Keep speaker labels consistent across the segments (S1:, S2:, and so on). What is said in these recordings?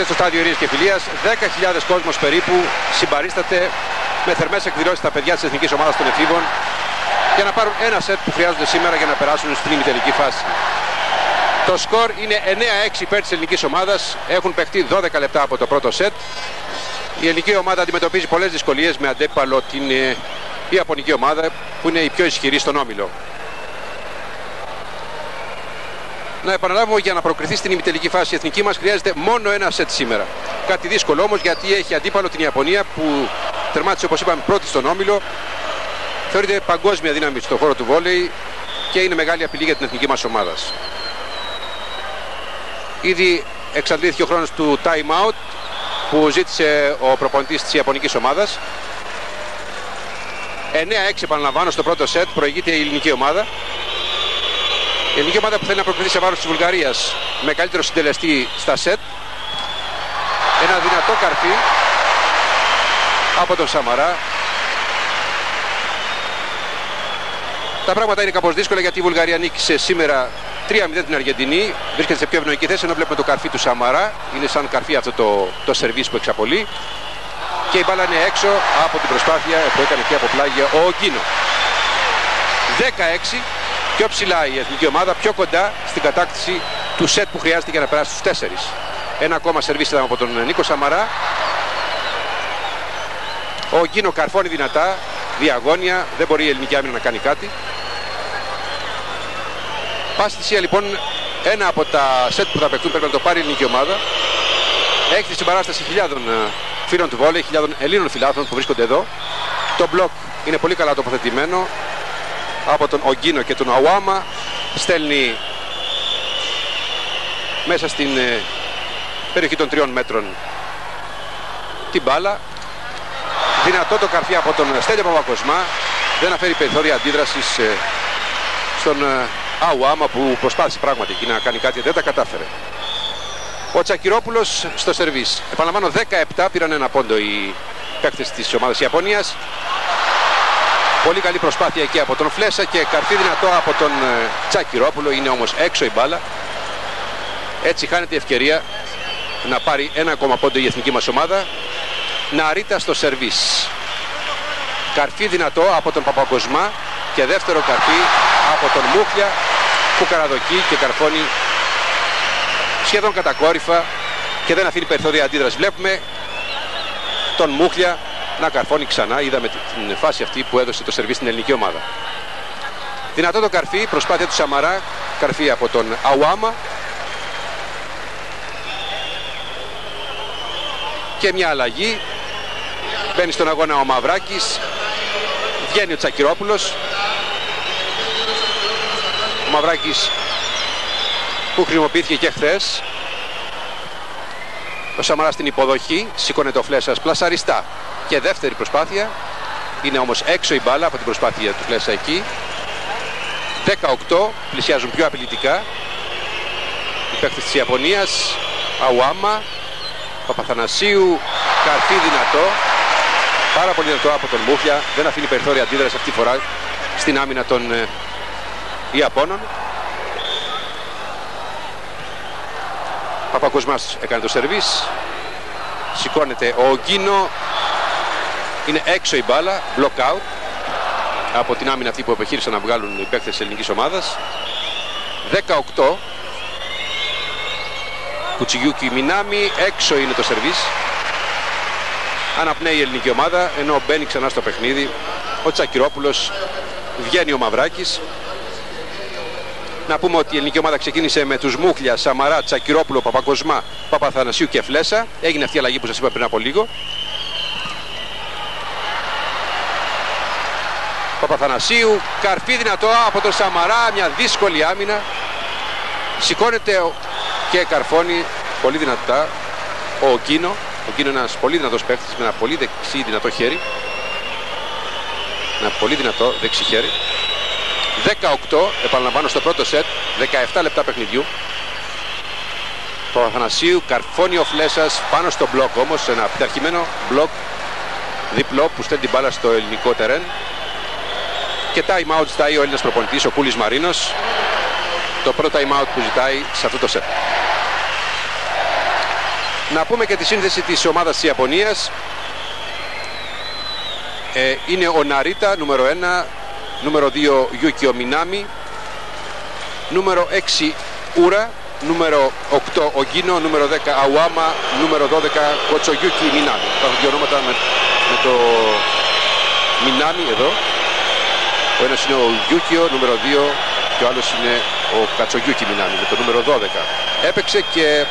S1: Στο στάδιο Ειρήνης και Φιλίας, 10.000 κόσμος περίπου συμπαρίσταται με θερμές εκδηλώσεις στα παιδιά της εθνικής ομάδας των εφήβων για να πάρουν ένα σετ που χρειάζονται σήμερα για να περάσουν στην ημιτελική φάση. Το σκορ είναι 9-6 υπέρ της ελληνικής ομάδας. Έχουν παιχτεί 12 λεπτά από το πρώτο σετ. Η ελληνική ομάδα αντιμετωπίζει πολλές δυσκολίες με αντίπαλο την ιαπωνική ομάδα που είναι η πιο ισχυρή στον όμιλο. Να επαναλάβουμε, για να προκριθεί στην ημιτελική φάση η εθνική μας χρειάζεται μόνο ένα σετ σήμερα. Κάτι δύσκολο όμως, γιατί έχει αντίπαλο την Ιαπωνία που τερμάτισε, όπως είπαμε, πρώτη στον όμιλο. Θεωρείται παγκόσμια δύναμη στον χώρο του βόλεϊ και είναι μεγάλη απειλή για την εθνική μας ομάδα. Ήδη εξαντλήθηκε ο χρόνος του time out που ζήτησε ο προπονητής της ιαπωνικής ομάδας. 9-6 επαναλαμβάνω στο πρώτο σετ, προηγείται η ελληνική ομάδα. Η ελληνική ομάδα που θέλει να προκριθεί σε βάρος της Βουλγαρίας με καλύτερο συντελεστή στα σετ. Ένα δυνατό καρφί από τον Σαμαρά. Τα πράγματα είναι κάπως δύσκολα γιατί η Βουλγαρία νίκησε σήμερα 3-0 την Αργεντινή. Βρίσκεται σε πιο ευνοϊκή θέση, ενώ βλέπουμε το καρφί του Σαμαρά. Είναι σαν καρφί αυτό το σερβίς που εξαπολύει. Και η μπάλα είναι έξω από την προσπάθεια που έκανε και από πλάγια ο Ογκίνο. 16. Πιο ψηλά η εθνική ομάδα, πιο κοντά στην κατάκτηση του σετ που χρειάζεται για να περάσει στους 4. Ένα ακόμα σερβίς ήταν από τον Νίκο Σαμαρά. Ο Ογκίνο καρφώνει δυνατά, διαγώνια, δεν μπορεί η ελληνική άμυνα να κάνει κάτι. Πάση θυσία λοιπόν, ένα από τα σετ που θα παιχτούν πρέπει να το πάρει η ελληνική ομάδα. Έχει τη συμπαράσταση χιλιάδων φίλων του βόλεϊ, χιλιάδων Ελλήνων φιλάθλων που βρίσκονται εδώ. Το μπλοκ είναι πολύ καλά τοποθετημένο από τον Ογκίνο και τον Αουάμα. Στέλνει μέσα στην περιοχή των 3 μέτρων την μπάλα. Δυνατό το καρφί από τον Στέλιο Παπακοσμά. Δεν αφαίρει περιθώρια αντίδρασης στον Αουάμα που προσπάθησε πράγματι εκεί να κάνει κάτι, δεν τα κατάφερε. Ο Τσακυρόπουλος στο σερβίς. Επαναλαμβάνω, 17 πήραν ένα πόντο οι παίκτες της ομάδας Ιαπωνίας. Πολύ καλή προσπάθεια εκεί από τον Φλέσα και καρφί δυνατό από τον Τσακυρόπουλο. Είναι όμως έξω η μπάλα. Έτσι χάνεται η ευκαιρία να πάρει ένα ακόμα πόντο η εθνική μας ομάδα. Ναρίτα στο σερβίς. Καρφί δυνατό από τον Παπακοσμά και δεύτερο καρφί από τον Μούχλια που καραδοκεί και καρφώνει σχεδόν κατακόρυφα και δεν αφήνει περιθώρια αντίδραση. Βλέπουμε τον Μούχλια να καρφώνει ξανά. Είδαμε την φάση αυτή που έδωσε το σερβίς στην ελληνική ομάδα. Δυνατό το καρφί, προσπάθεια του Σαμαρά, καρφί από τον Αουάμα. Και μια αλλαγή. Μπαίνει στον αγώνα ο Μαυράκης. Βγαίνει ο Τσακυρόπουλος. Ο Μαυράκης που χρησιμοποιήθηκε και χθες. Ο Σαμαράς στην υποδοχή. Σήκωνε το Φλέσας πλασαριστά. Και δεύτερη προσπάθεια. Είναι όμως έξω η μπάλα από την προσπάθεια του Φλέσα εκεί. 18. Πλησιάζουν πιο απειλητικά οι παίκτες της Ιαπωνίας. Αουάμα. Παπαθανασίου. Καρφί δυνατό. Πάρα πολύ δυνατό από τον Μούχλια. Δεν αφήνει περιθώρια αντίδραση αυτή τη φορά στην άμυνα των Ιαπώνων. Παπακοσμάς έκανε το σερβίς. Σηκώνεται ο Ογκίνο. Είναι έξω η μπάλα. Block out από την άμυνα αυτή που επιχείρησαν να βγάλουν οι παίκτες της ελληνικής ομάδας. 18. Κουτσιγιούκι Μινάμι. Έξω είναι το σερβίς. Αναπνέει η ελληνική ομάδα ενώ μπαίνει ξανά στο παιχνίδι ο Τσακυρόπουλος. Βγαίνει ο Μαυράκης. Να πούμε ότι η ελληνική ομάδα ξεκίνησε με τους Μούχλια, Σαμαρά, Τσακυρόπουλο, Παπακοσμά, Παπαθανασίου και Φλέσα. Έγινε αυτή η αλλαγή που σας είπα πριν από λίγο. Παπαθανασίου, καρφί δυνατό από τον Σαμαρά, μια δύσκολη άμυνα. Σηκώνεται και καρφώνει πολύ δυνατά ο Ογκίνο. Ο Ογκίνο είναι ένας πολύ δυνατός παίκτης με ένα πολύ δεξί δυνατό χέρι. Ένα πολύ δυνατό δεξί χέρι. 18, επαναλαμβάνω στο πρώτο σετ, 17 λεπτά παιχνιδιού. Το Αθανασίου, καρφώνει ο Φλέσας πάνω στο μπλοκ όμως, ένα πειθαρχημένο μπλοκ διπλό που στέλνει την μπάλα στο ελληνικό τερέν. Και time out ζητάει ο Έλληνας προπονητής, ο Κούλης Μαρίνος. Το πρώτο time out που ζητάει σε αυτό το σετ. Να πούμε και τη σύνθεση της ομάδας της Ιαπωνίας. Είναι ο Ναρίτα, νούμερο 1, νούμερο 2 Γιούκιο Μινάμι, νούμερο 6 Ούρα, νούμερο 8 Ογκίνο, νούμερο 10 Αουάμα, νούμερο 12 Κοτσογιούκι Μινάμι. Υπάρχουν δύο ονόματα με το Μινάμι εδώ. Ο ένας είναι ο Γιούκιο, νούμερο 2, και ο άλλος είναι ο Κατσογιούκι Μινάμι με το νούμερο 12. Έπαιξε και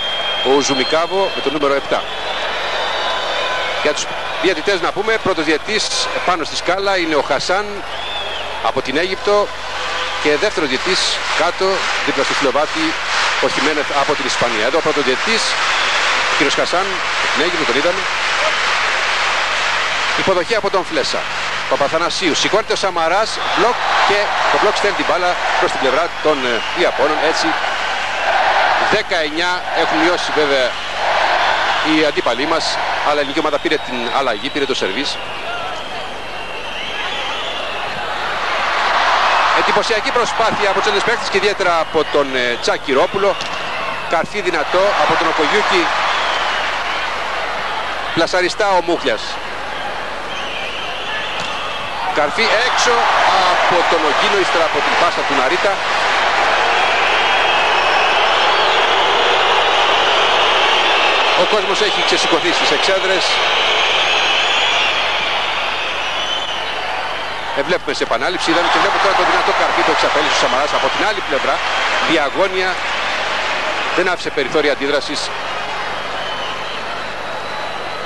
S1: ο Ζουμικάβο με το νούμερο 7. Για τους διαιτητές να πούμε, πρώτος διαιτητής πάνω στη σκάλα είναι ο Χασάν από την Αίγυπτο και δεύτερος διαιτητής κάτω δίπλα στο Σλοβάτι ο Χιμένεθ από την Ισπανία. Εδώ ο πρώτος διαιτητής, ο κύριος Χασάν από την Αίγυπτο, τον είδαμε. Υποδοχή από τον Φλέσα. Παπαθανασίου. Σηκώνεται ο Σαμαράς, μπλοκ, και το μπλοκ στέλνει την μπάλα προς την πλευρά των Ιαπώνων. Έτσι 19 έχουν μειώσει βέβαια οι αντίπαλοι μας, αλλά η ελληνική ομάδα πήρε την αλλαγή, πήρε το σερβίς. Εντυπωσιακή προσπάθεια από τους Έλληνες παίκτες και ιδιαίτερα από τον Τσακυρόπουλο. Καρφί δυνατό από τον Οκογιούκι. Πλασαριστά ο Μούχλιας. Καρφί έξω από τον Ογκίνο, ύστερα από την πάσα του Ναρίτα. Ο κόσμος έχει ξεσηκωθεί στις εξέδρες. Βλέπουμε σε επανάληψη, είδαμε και βλέπουμε τώρα το δυνατό καρφί που εξαπέλυσε ο Σαμαράς από την άλλη πλευρά. Διαγώνια, δεν άφησε περιθώρια αντίδρασης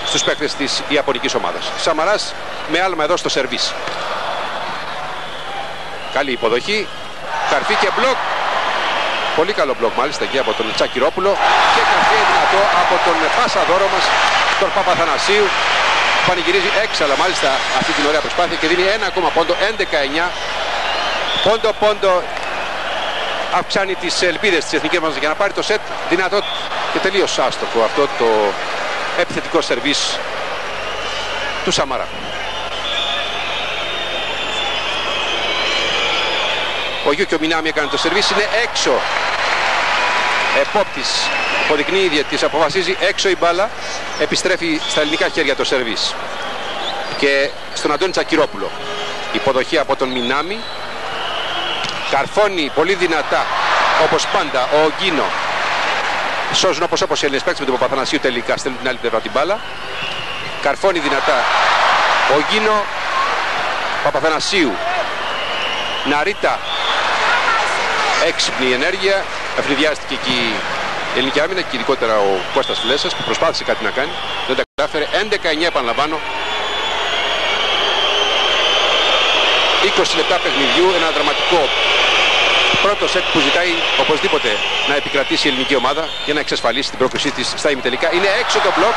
S1: στους παίκτες της Ιαπωνικής ομάδας. Σαμαράς με άλμα εδώ στο σερβίς. Καλή υποδοχή, καρφί και μπλοκ. Πολύ καλό μπλοκ μάλιστα εκεί από τον Τσακυρόπουλο. Και καρφί δυνατό από τον πασαδόρο μας, τον Παπαθανασίου. Πανηγυρίζει έξαλα μάλιστα αυτή την ωραία προσπάθεια και δίνει ένα ακόμα πόντο, 11-9. Πόντο αυξάνει τις ελπίδες της εθνικής μας για να πάρει το σετ. Δυνατό και τελείως άστοχο αυτό το επιθετικό σερβίς του Σαμαρά. Ο Γιούκιο Μινάμι έκανε το σερβίς, είναι έξω. Επόπτης υποδεικνύει η διαιτητής, αποφασίζει έξω η μπάλα, επιστρέφει στα ελληνικά χέρια το σερβίς. Και στον Αντώνη Τσακυρόπουλο. Υποδοχή από τον Μινάμι. Καρφώνει πολύ δυνατά, όπως πάντα, ο Ογκίνο. Σώζουν όπως οι Έλληνες παίκτες με τον Παπαθανασίου, τελικά στέλνουν την άλλη πλευρά την μπάλα. Καρφώνει δυνατά ο Ογκίνο. Παπαθανασίου. Ναρίτα. Έξυπνη ενέργεια. Ευνηδιάστηκε εκεί η ελληνική άμυνα και ειδικότερα ο Κώστας Φλέσας που προσπάθησε κάτι να κάνει. Δεν τα κατάφερε. 11-9 επαναλαμβάνω. 20 λεπτά παιχνιδιού. Ένα δραματικό πρώτο σετ που ζητάει οπωσδήποτε να επικρατήσει η ελληνική ομάδα για να εξασφαλίσει την πρόκρισή της στα ημιτελικά. Είναι έξω το μπλοκ.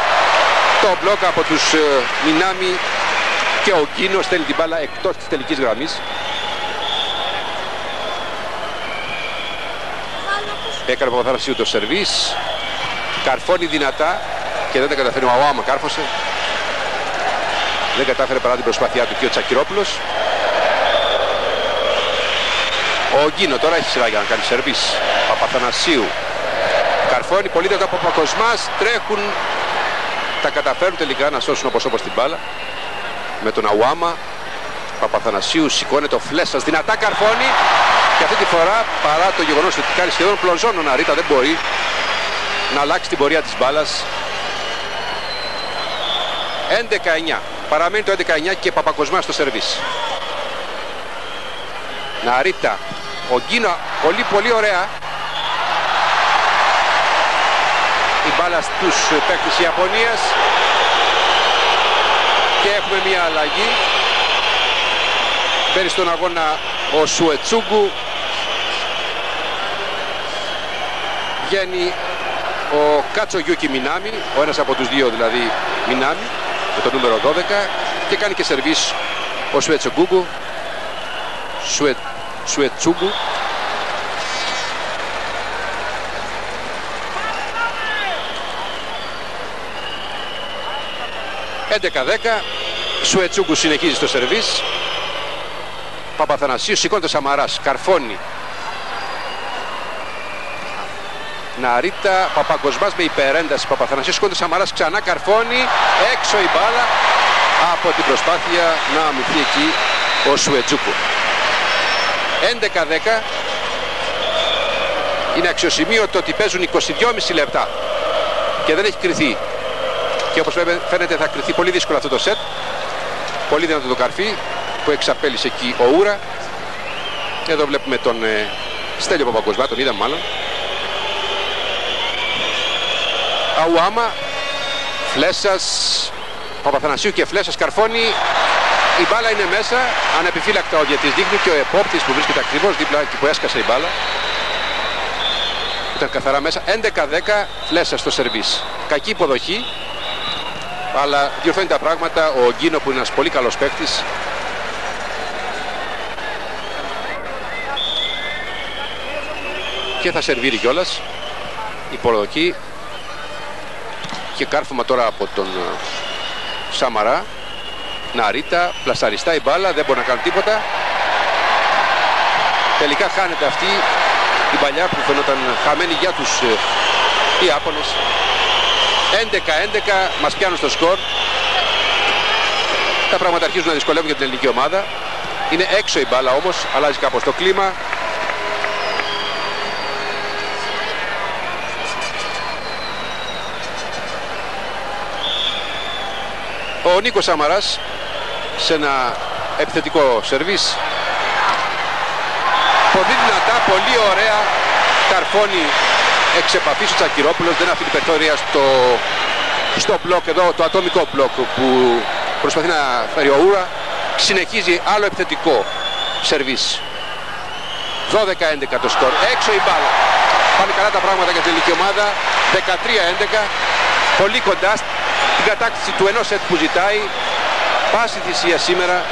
S1: Το μπλοκ από τους Μινάμι και ο Γκίνο στέλνει την μπάλα εκτός της τελικής γραμμής. Έκανε ο Παπαθανασίου το σερβίς. Καρφώνει δυνατά και δεν τα καταφέρει. Ο Αουάμα κάρφωσε. Δεν κατάφερε παρά την προσπάθειά του και ο Τσακυρόπουλος. Ο Γκίνο τώρα έχει σειρά για να κάνει σερβίς. Παπαθανασίου. Καρφώνει πολύ δυνατά από Παπακοσμάς. Τρέχουν. Τα καταφέρουν τελικά να σώσουν όπως την μπάλα. Με τον Αουάμα. Παπαθανασίου σηκώνεται ο Φλέσας. Δυνατά καρφώνει. Και αυτή τη φορά, παρά το γεγονός ότι κάνει σχεδόν πλονζόν ο Ναρίτα, δεν μπορεί να αλλάξει την πορεία της μπάλας. 11-9. Παραμένει το 11-9 και Παπακοσμάς στο σερβίς. Ναρίτα. Ο Γκίνο πολύ ωραία. Η μπάλα στους παίκτες της Ιαπωνίας. Και έχουμε μια αλλαγή. Μπαίνει στον αγώνα ο Σουετσούγκου. Βγαίνει ο Κατσογιούκι Μινάμι, ο ένας από τους δύο δηλαδή Μινάμι, με το νούμερο 12, και κάνει και σερβίς ο Σουετσούγκου. Σουετσούγκου. «11-10». Σουετσούγκου συνεχίζει στο σερβίς. Παπαθανασίου, σηκώνεται ο Σαμαράς, καρφώνει. Ναρίτα, Παπακοσμάς με υπερένταση. Παπαθανασίου, σηκώνεται Σαμαράς, ξανά καρφώνει. Έξω η μπάλα από την προσπάθεια να αμυνθεί εκεί ο Σουετζούκου. 11-10. Είναι αξιοσημείωτο ότι παίζουν 22,5 λεπτά και δεν έχει κριθεί. Και όπως φαίνεται θα κριθεί πολύ δύσκολα αυτό το σετ. Πολύ δυνατό το καρφί που εξαπέλυσε εκεί ο Ούρα. Και εδώ βλέπουμε τον Στέλιο Παπακοσμά, τον είδαμε μάλλον. Αουάμα, Φλέσας, Παπαθανασίου και Φλέσας καρφώνει. Η μπάλα είναι μέσα, ανεπιφύλακτα ο διαιτής δείχνει και ο επόπτης που βρίσκεται ακριβώς δίπλα και που έσκασε η μπάλα. Ήταν καθαρά μέσα. 11-10, Φλέσας στο σερβίς. Κακή υποδοχή, αλλά διορθώνει τα πράγματα ο Γκίνο που είναι ένας πολύ καλός παίκτης. Και θα σερβίρει κιόλας. Υποδοχή και κάρφωμα τώρα από τον Σαμαρά. Ναρίτα, πλασαριστά η μπάλα, δεν μπορεί να κάνει τίποτα. Τελικά χάνεται αυτή η παλιά που φαινόταν χαμένη για τους Ιάπωνες. 11-11 μας πιάνουν στο σκορ. Τα πράγματα αρχίζουν να δυσκολεύουν για την ελληνική ομάδα. Είναι έξω η μπάλα όμως, αλλάζει κάπως το κλίμα. Ο Νίκος Σαμαράς σε ένα επιθετικό σερβίς. Πολύ δυνατά, πολύ ωραία. Καρφώνει εξ επαφής ο Τσακυρόπουλος. Δεν αφήνει περιθώρια στο μπλοκ εδώ, το ατομικό μπλοκ που προσπαθεί να φέρει ο Ούρα. Συνεχίζει άλλο επιθετικό σερβίς. 12-11 το σκορ. Έξω η μπάλα. Πάνε καλά τα πράγματα για την ελληνική ομάδα. 13-11. Πολύ κοντά την κατάκτηση του ενός σετ που ζητάει. Πάση θυσία σήμερα.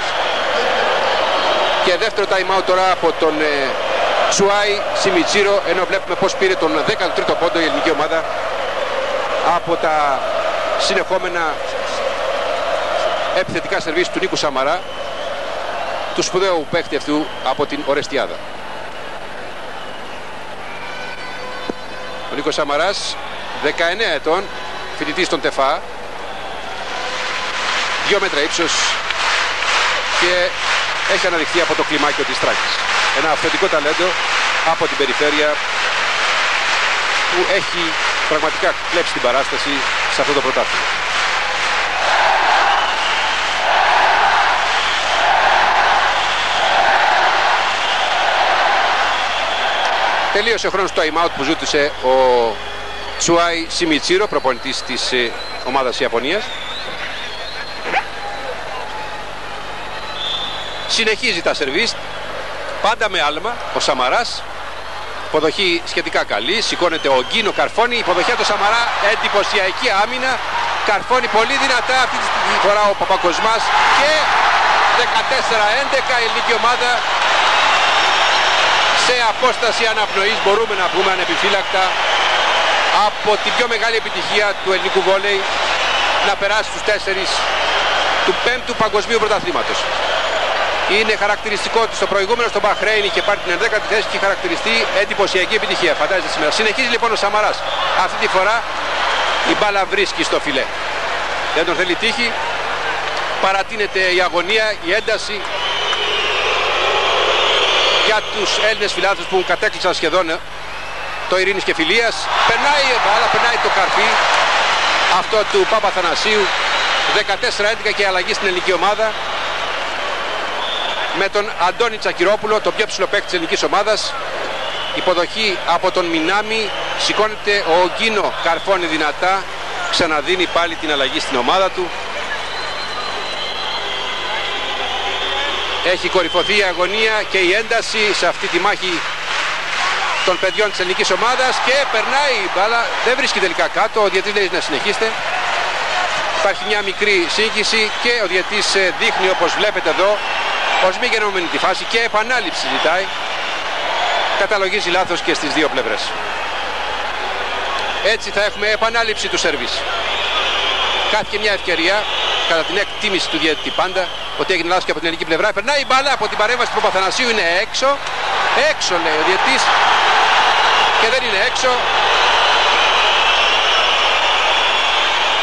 S1: Και δεύτερο time out τώρα από τον Τσουάι Σιμιτσίρο, ενώ βλέπουμε πως πήρε τον 13ο πόντο η ελληνική ομάδα από τα συνεχόμενα επιθετικά σερβίς του Νίκου Σαμαρά, του σπουδαίου παίκτη αυτού από την Ορεστιάδα. Ο Νίκος Σαμαράς, 19 ετών, φοιτητής στον ΤΕΦΑ, 2 μέτρα ύψος και έχει αναδειχθεί από το κλιμάκιο της Τράκης. Ένα αυθεντικό ταλέντο από την περιφέρεια που έχει πραγματικά κλέψει την παράσταση σε αυτό το πρωτάθλημα. Τελείωσε ο χρόνος του time out που ζήτησε ο Τσουάι Σιμιτσίρο, προπονητής της ομάδας Ιαπωνίας. Συνεχίζει τα σερβίς, πάντα με άλμα ο Σαμαράς. Υποδοχή σχετικά καλή, σηκώνεται ο Γκίνο, καρφώνει. Υποδοχή από το Σαμαρά, εντυπωσιακή άμυνα. Καρφώνει πολύ δυνατά αυτή τη φορά ο Παπακοσμάς. Και 14-11 η ελληνική ομάδα σε απόσταση αναπνοής, μπορούμε να πούμε ανεπιφύλακτα, από την πιο μεγάλη επιτυχία του ελληνικού βόλεϊ να περάσει στους 4 του 5ου παγκοσμίου πρωταθλήματος. Είναι χαρακτηριστικό ότι στο προηγούμενο στο Μπαχρέιν είχε πάρει την 11η θέση και χαρακτηριστεί εντυπωσιακή επιτυχία. Φαντάζεστε σήμερα. Συνεχίζει λοιπόν ο Σαμαράς. Αυτή τη φορά η μπάλα βρίσκει στο φιλέ. Δεν τον θέλει τύχη. Παρατείνεται η αγωνία, η ένταση για τους Έλληνες φιλάθλους που κατέκλυσαν σχεδόν το Ειρήνης και Φιλίας. Περνάει η μπάλα, περνάει το καρφί αυτό του Παπαθανασίου. 14-11 και αλλαγή στην ελληνική ομάδα, με τον Αντώνη Τσακυρόπουλο, το πιο ψηλό παίκτη της ελληνικής ομάδας. Υποδοχή από τον Μινάμι, σηκώνεται ο Γκίνο, καρφώνει δυνατά, ξαναδίνει πάλι την αλλαγή στην ομάδα του. Έχει κορυφωθεί η αγωνία και η ένταση σε αυτή τη μάχη των παιδιών της ελληνικής ομάδας και περνάει η μπάλα, δεν βρίσκει τελικά κάτω, ο διαιτής λέει να συνεχίσετε. Υπάρχει μια μικρή σύγχυση και ο διαιτής δείχνει, όπως βλέπετε εδώ, ως μη γεννόμενη τη φάση και επανάληψη ζητάει. Καταλογίζει λάθος και στις δύο πλευρές. Έτσι θα έχουμε επανάληψη του σερβίς. Χάθηκε μια ευκαιρία κατά την εκτίμηση του διαιτητή πάντα ότι έγινε λάθος και από την ελληνική πλευρά. Περνάει η μπάλα από την παρέμβαση του Παπαθανασίου, είναι έξω. Έξω λέει ο διαιτής και δεν είναι έξω.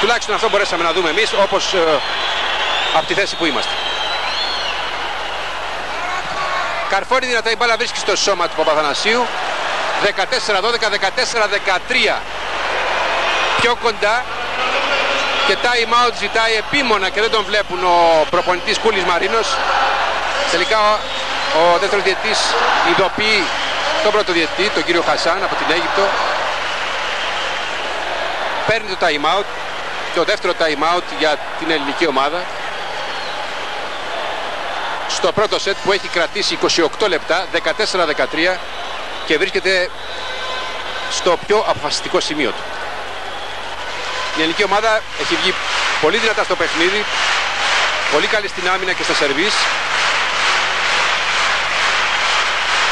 S1: Τουλάχιστον αυτό μπορέσαμε να δούμε εμείς, όπως από τη θέση που είμαστε. Καρφώνει δυνατά η μπάλα, βρίσκει στο σώμα του Παπαθανασίου. 14-12, 14-13. Πιο κοντά. Και time out ζητάει επίμονα και δεν τον βλέπουν ο προπονητής Κούλης Μαρίνος. Τελικά ο δεύτερος διαιτητής ειδοποιεί τον πρώτο διαιτητή, τον κύριο Χασάν από την Αίγυπτο. Παίρνει το time out, το δεύτερο time out για την ελληνική ομάδα. Στο πρώτο σετ που έχει κρατήσει 28 λεπτά, 14-13 και βρίσκεται στο πιο αποφασιστικό σημείο του. Η ελληνική ομάδα έχει βγει πολύ δυνατά στο παιχνίδι, πολύ καλή στην άμυνα και στα σερβίς.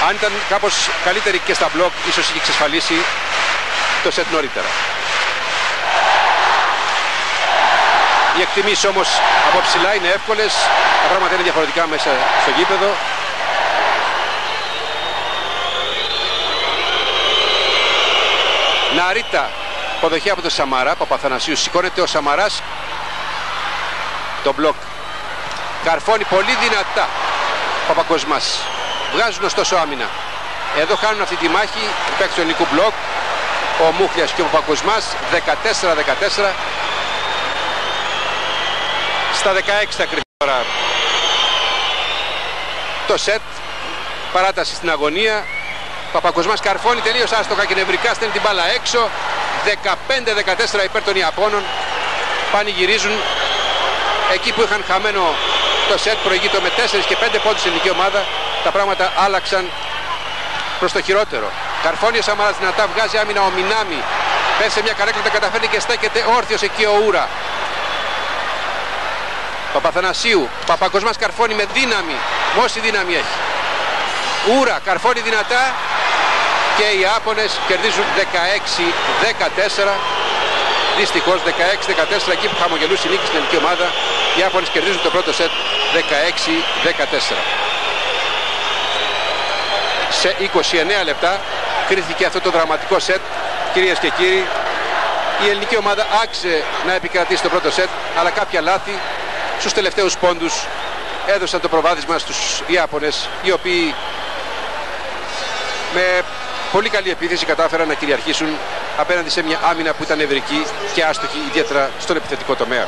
S1: Αν ήταν κάπως καλύτερη και στα μπλοκ, ίσως είχε εξασφαλίσει το σετ νωρίτερα. Οι εκτιμήσεις όμως από ψηλά είναι εύκολες, τα πράγματα είναι διαφορετικά μέσα στο γήπεδο. Ναρίτα, αποδοχή από τον Σαμαρά, Παπαθανασίου, σηκώνεται ο Σαμαράς. Το μπλοκ. Καρφώνει πολύ δυνατά Παπακοσμάς. Βγάζουν ωστόσο άμυνα. Εδώ χάνουν αυτή τη μάχη οι παίκτες του ελληνικού μπλοκ. Ο Μούχλιας και ο Παπακοσμάς. 14-14. Στα 16 θα κρυφτεί τώρα το σετ. Παράταση στην αγωνία. Παπακοσμάς καρφώνει τελείως άστοχα και νευρικά, στέλνει την μπάλα έξω. 15-14 υπέρ των Ιαπώνων. Πανηγυρίζουν. Εκεί που είχαν χαμένο το σετ, προηγείται με 4 και 5 πόντους η ελληνική ομάδα. Τα πράγματα άλλαξαν προς το χειρότερο. Καρφώνει ο Σαμαράς δυνατά, βγάζει άμυνα ο Μινάμι. Πέφτει σε μια καρέκλα, τα καταφέρνει και στέκεται όρθιος εκεί ο Ούρα. Παπαθανασίου, Παπακοσμάς καρφώνει με δύναμη. Όση δύναμη έχει. Ούρα καρφώνει δυνατά και οι Ιάπωνες κερδίζουν 16-14. Δυστυχώς 16-14, εκεί που χαμογελούσε η νίκη στην ελληνική ομάδα, οι Ιάπωνες κερδίζουν το πρώτο σετ 16-14. Σε 29 λεπτά κρίθηκε αυτό το δραματικό σετ. Κυρίες και κύριοι, η ελληνική ομάδα άξιζε να επικρατήσει το πρώτο σετ, αλλά κάποια λάθη στους τελευταίους πόντους έδωσαν το προβάδισμα στους Ιάπωνες, οι οποίοι με πολύ καλή επίθεση κατάφεραν να κυριαρχήσουν απέναντι σε μια άμυνα που ήταν ευρική και άστοχη, ιδιαίτερα στον επιθετικό τομέα.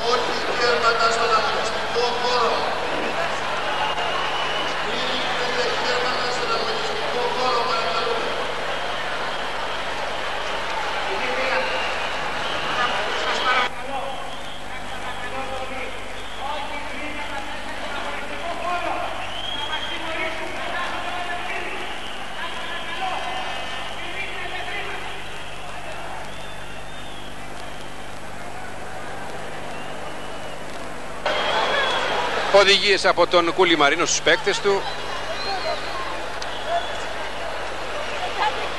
S1: Οδηγίες από τον Κούλη Μαρίνο στους παίκτες του.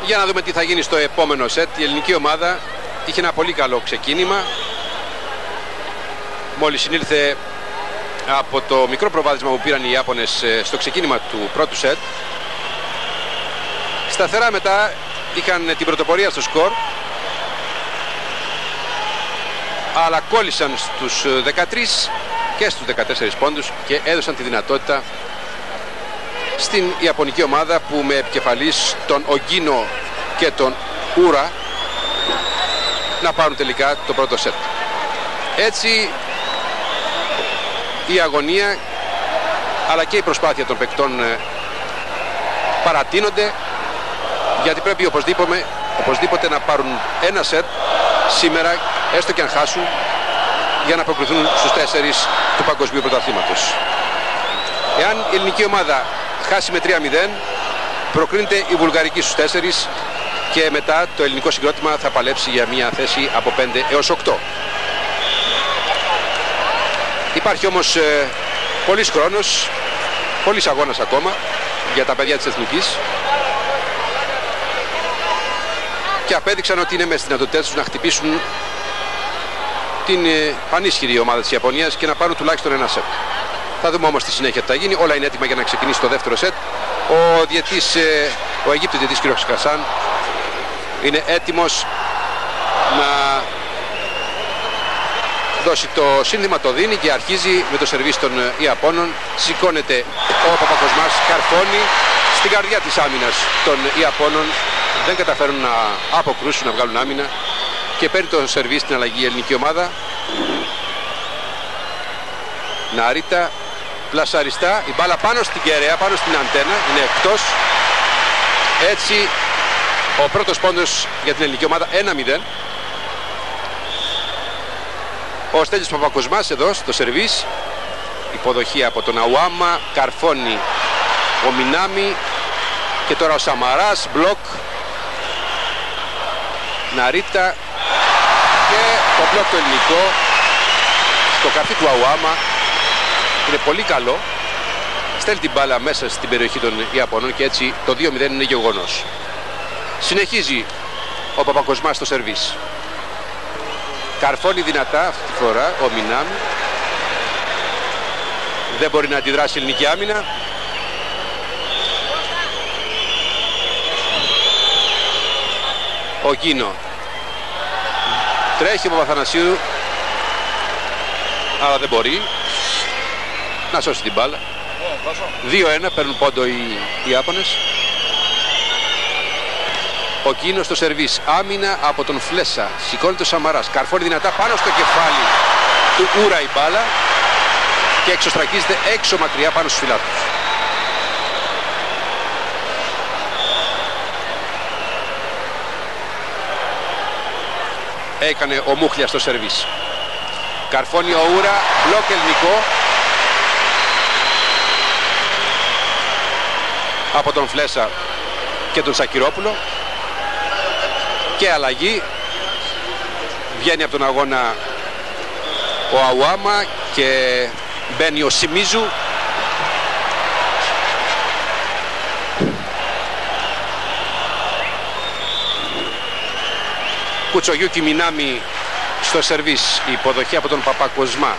S1: Για να δούμε τι θα γίνει στο επόμενο σετ. Η ελληνική ομάδα είχε ένα πολύ καλό ξεκίνημα. Μόλις συνήλθε από το μικρό προβάδισμα που πήραν οι Ιάπωνες στο ξεκίνημα του πρώτου σετ. Σταθερά μετά είχαν την πρωτοπορία στο σκορ, αλλά κόλλησαν στους 13 και στους 14 πόντους και έδωσαν τη δυνατότητα στην Ιαπωνική ομάδα, που με επικεφαλής τον Ογκίνο και τον Ούρα, να πάρουν τελικά το πρώτο σετ. Έτσι η αγωνία αλλά και η προσπάθεια των παικτών παρατείνονται, γιατί πρέπει οπωσδήποτε να πάρουν ένα σετ σήμερα, έστω και αν χάσουν, για να προκριθούν στους 4 του παγκοσμίου πρωταθλήματος. Εάν η ελληνική ομάδα χάσει με 3-0, προκρίνεται η βουλγαρική στους 4 και μετά το ελληνικό συγκρότημα θα παλέψει για μια θέση από 5 έως 8. Υπάρχει όμως πολύς χρόνος, πολύς αγώνας ακόμα για τα παιδιά της Εθνικής, και απέδειξαν ότι είναι μέσα στις δυνατότητες τους να χτυπήσουν την πανίσχυρη ομάδα της Ιαπωνίας και να πάρουν τουλάχιστον ένα σετ. Θα δούμε όμως στη συνέχεια τι θα γίνει. Όλα είναι έτοιμα για να ξεκινήσει το δεύτερο σετ. Ο Αιγύπτιος διαιτητής κ. Χασάν είναι έτοιμος να δώσει το σύνθημα, το δίνει και αρχίζει με το σερβίς των Ιαπώνων. Σηκώνεται ο Παπακοσμάς, καρφώνει στην καρδιά της άμυνας των Ιαπώνων. Δεν καταφέρουν να αποκρούσουν, να βγάλουν άμυνα και παίρνει το σερβίς στην αλλαγή η ελληνική ομάδα. Ναρίτα, πλασαριστά, η μπάλα πάνω στην κεραία, πάνω στην αντένα, είναι εκτός. Έτσι ο πρώτος πόντος για την ελληνική ομάδα, 1-0. Ο Στέλιος Παπακοσμάς εδώ στο σερβίς. Υποδοχή από τον Αουάμα, καρφώνει ο Μινάμι και τώρα ο Σαμαράς, μπλοκ. Ναρίτα και το μπλοκ το ελληνικό στο καρφί του Αουάμα. Είναι πολύ καλό. Στέλνει την μπάλα μέσα στην περιοχή των Ιαπωνών και έτσι το 2-0 είναι γεγονός. Συνεχίζει ο Παπακοσμάς στο σερβίς. Καρφώνει δυνατά αυτή τη φορά ο Μινάμι. Δεν μπορεί να αντιδράσει η ελληνική άμυνα. Ο Γκίνο. Τρέχει ο Παπαθανασίου, αλλά δεν μπορεί να σώσει την μπάλα. 2-1, παίρνουν πόντο οι Ιάπωνες. Ο Γκίνο στο σερβίς. Άμυνα από τον Φλέσα. Σηκώνει το Σαμαράς. Καρφώνει δυνατά πάνω στο κεφάλι του Ούρα η μπάλα και εξωστρακίζεται έξω μακριά πάνω στους φιλάθλους. Έκανε ο Μούχλιας στο σερβίς. Καρφώνει ο Ούρα. Μπλοκ ελληνικό από τον Φλέσα και τον Σακυρόπουλο. Και αλλαγή. Βγαίνει από τον αγώνα ο Αουάμα και μπαίνει ο Σιμίζου. Κουτσογιούκι Μινάμι στο σερβίς. Η υποδοχή από τον Παπακοσμά.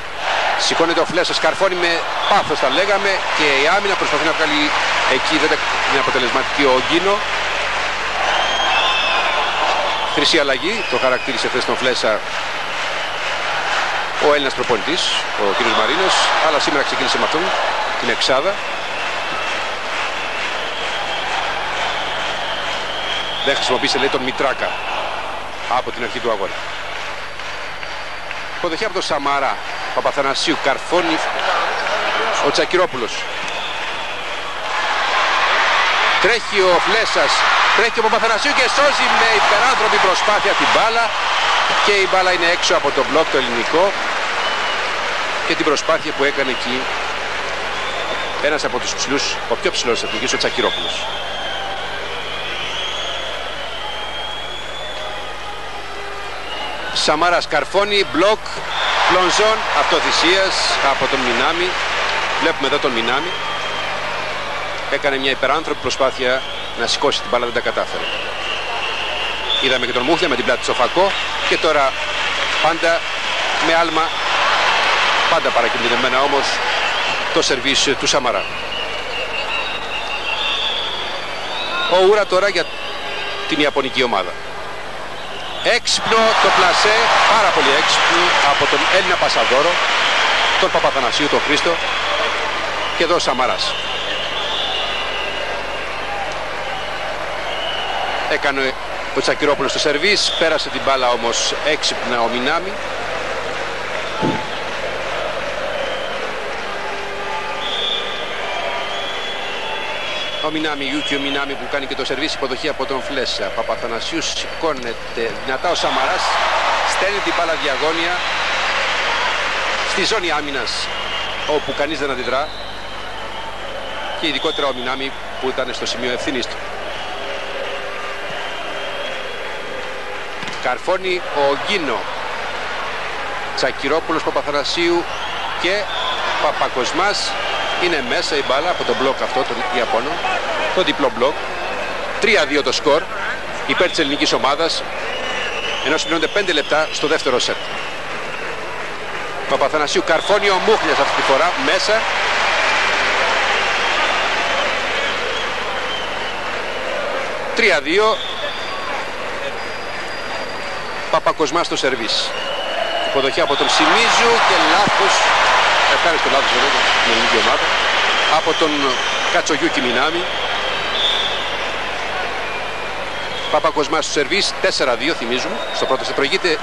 S1: Σηκώνεται ο Φλέσας, καρφώνει με πάθος θα λέγαμε και η άμυνα προσπαθεί να βγάλει εκεί, δεν είναι αποτελεσματική ο Γκίνο. Χρυσή αλλαγή, το χαρακτήρισε χθες τον Φλέσα ο Έλληνας προπονητής, ο κ. Μαρίνος, αλλά σήμερα ξεκίνησε με αυτόν την εξάδα. Δεν χρησιμοποίησε λέει τον Μητράκα από την αρχή του αγώνα. Υποδοχή από τον Σαμαρά. Παπαθανασίου, καρφώνει ο Τσακυρόπουλος. Τρέχει ο Φλέσας, τρέχει ο Παπαθανασίου και σώζει με υπεράνθρωπη προσπάθεια την μπάλα και η μπάλα είναι έξω από το μπλοκ το ελληνικό και την προσπάθεια που έκανε εκεί ένας από τους ψηλούς, ο πιο ψηλός εθνικής, ο Τσακυρόπουλος. Σαμαράς καρφώνει, μπλοκ, πλονζόν, αυτοθυσίας από τον Μινάμι. Βλέπουμε εδώ τον Μινάμι. Έκανε μια υπεράνθρωπη προσπάθεια να σηκώσει την μπάλα, δεν τα κατάφερε. Είδαμε και τον Μούχλια με την πλάτη στο φακό και τώρα πάντα με άλμα, πάντα παρακινδυνευμένα όμως, το σερβίς του Σαμαρά. Ο Ούρα τώρα για την Ιαπωνική ομάδα. Έξυπνο το πλασέ, πάρα πολύ έξυπνο από τον Έλληνα Πασαδόρο, τον Παπαθανασίου, τον Χρήστο και εδώ ο Σαμαράς. Έκανε ο Τσακυρόπουλος στο σερβίς, πέρασε την μπάλα όμως έξυπνα ο Μινάμι. Ο Μινάμι, Γιούκιο Μινάμι που κάνει και το σερβίς, υποδοχή από τον Φλέσα. Παπαθανασίου, σηκώνεται δυνατά ο Σαμαράς, στέλνει την μπάλα διαγώνια στη ζώνη άμυνας όπου κανείς δεν αντιδρά και ειδικότερα ο Μινάμι που ήταν στο σημείο ευθύνης του. Καρφώνει ο Γκίνο, Τσακυρόπουλος, Παπαθανασίου και Παπακοσμάς. Είναι μέσα η μπάλα από τον μπλοκ αυτό των Ιαπώνων, το διπλό μπλοκ. 3-2 το σκορ υπέρ της ελληνικής ομάδας, ενώ συμπληρώνονται 5 λεπτά στο δεύτερο σετ. Παπαθανασίου, καρφώνει ο Μούχλιας αυτή τη φορά, μέσα. ...3-2... Παπακοσμάς στο σερβίς. Υποδοχή από τον Σιμίζου και λάθος. Ευχάριστο λάθος εδώ την ελληνική ομάδα. Από τον Κατσογιούκι Μινάμι. Παπακοσμάς στο σερβίς, 4-2 θυμίζουμε.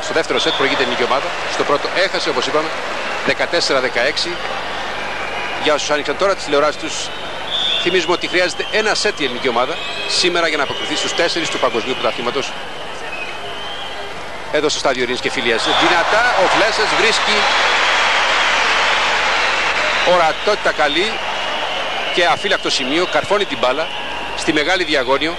S1: Στο δεύτερο σετ προηγείται η ελληνική ομάδα. Στο πρώτο έχασε, όπως είπαμε, 14-16. Για όσους άνοιξαν τώρα τις τηλεοράσεις τους, θυμίζουμε ότι χρειάζεται ένα σετ η ελληνική ομάδα σήμερα για να αποκριθεί στους 4 του παγκοσμίου πρωταθλήματος εδώ στο στάδιο Ειρήνης και Φιλίας. Δυνατά ο Φλέσας βρίσκει ορατότητα καλή και αφύλακτο σημείο, καρφώνει την μπάλα στη μεγάλη διαγώνιο.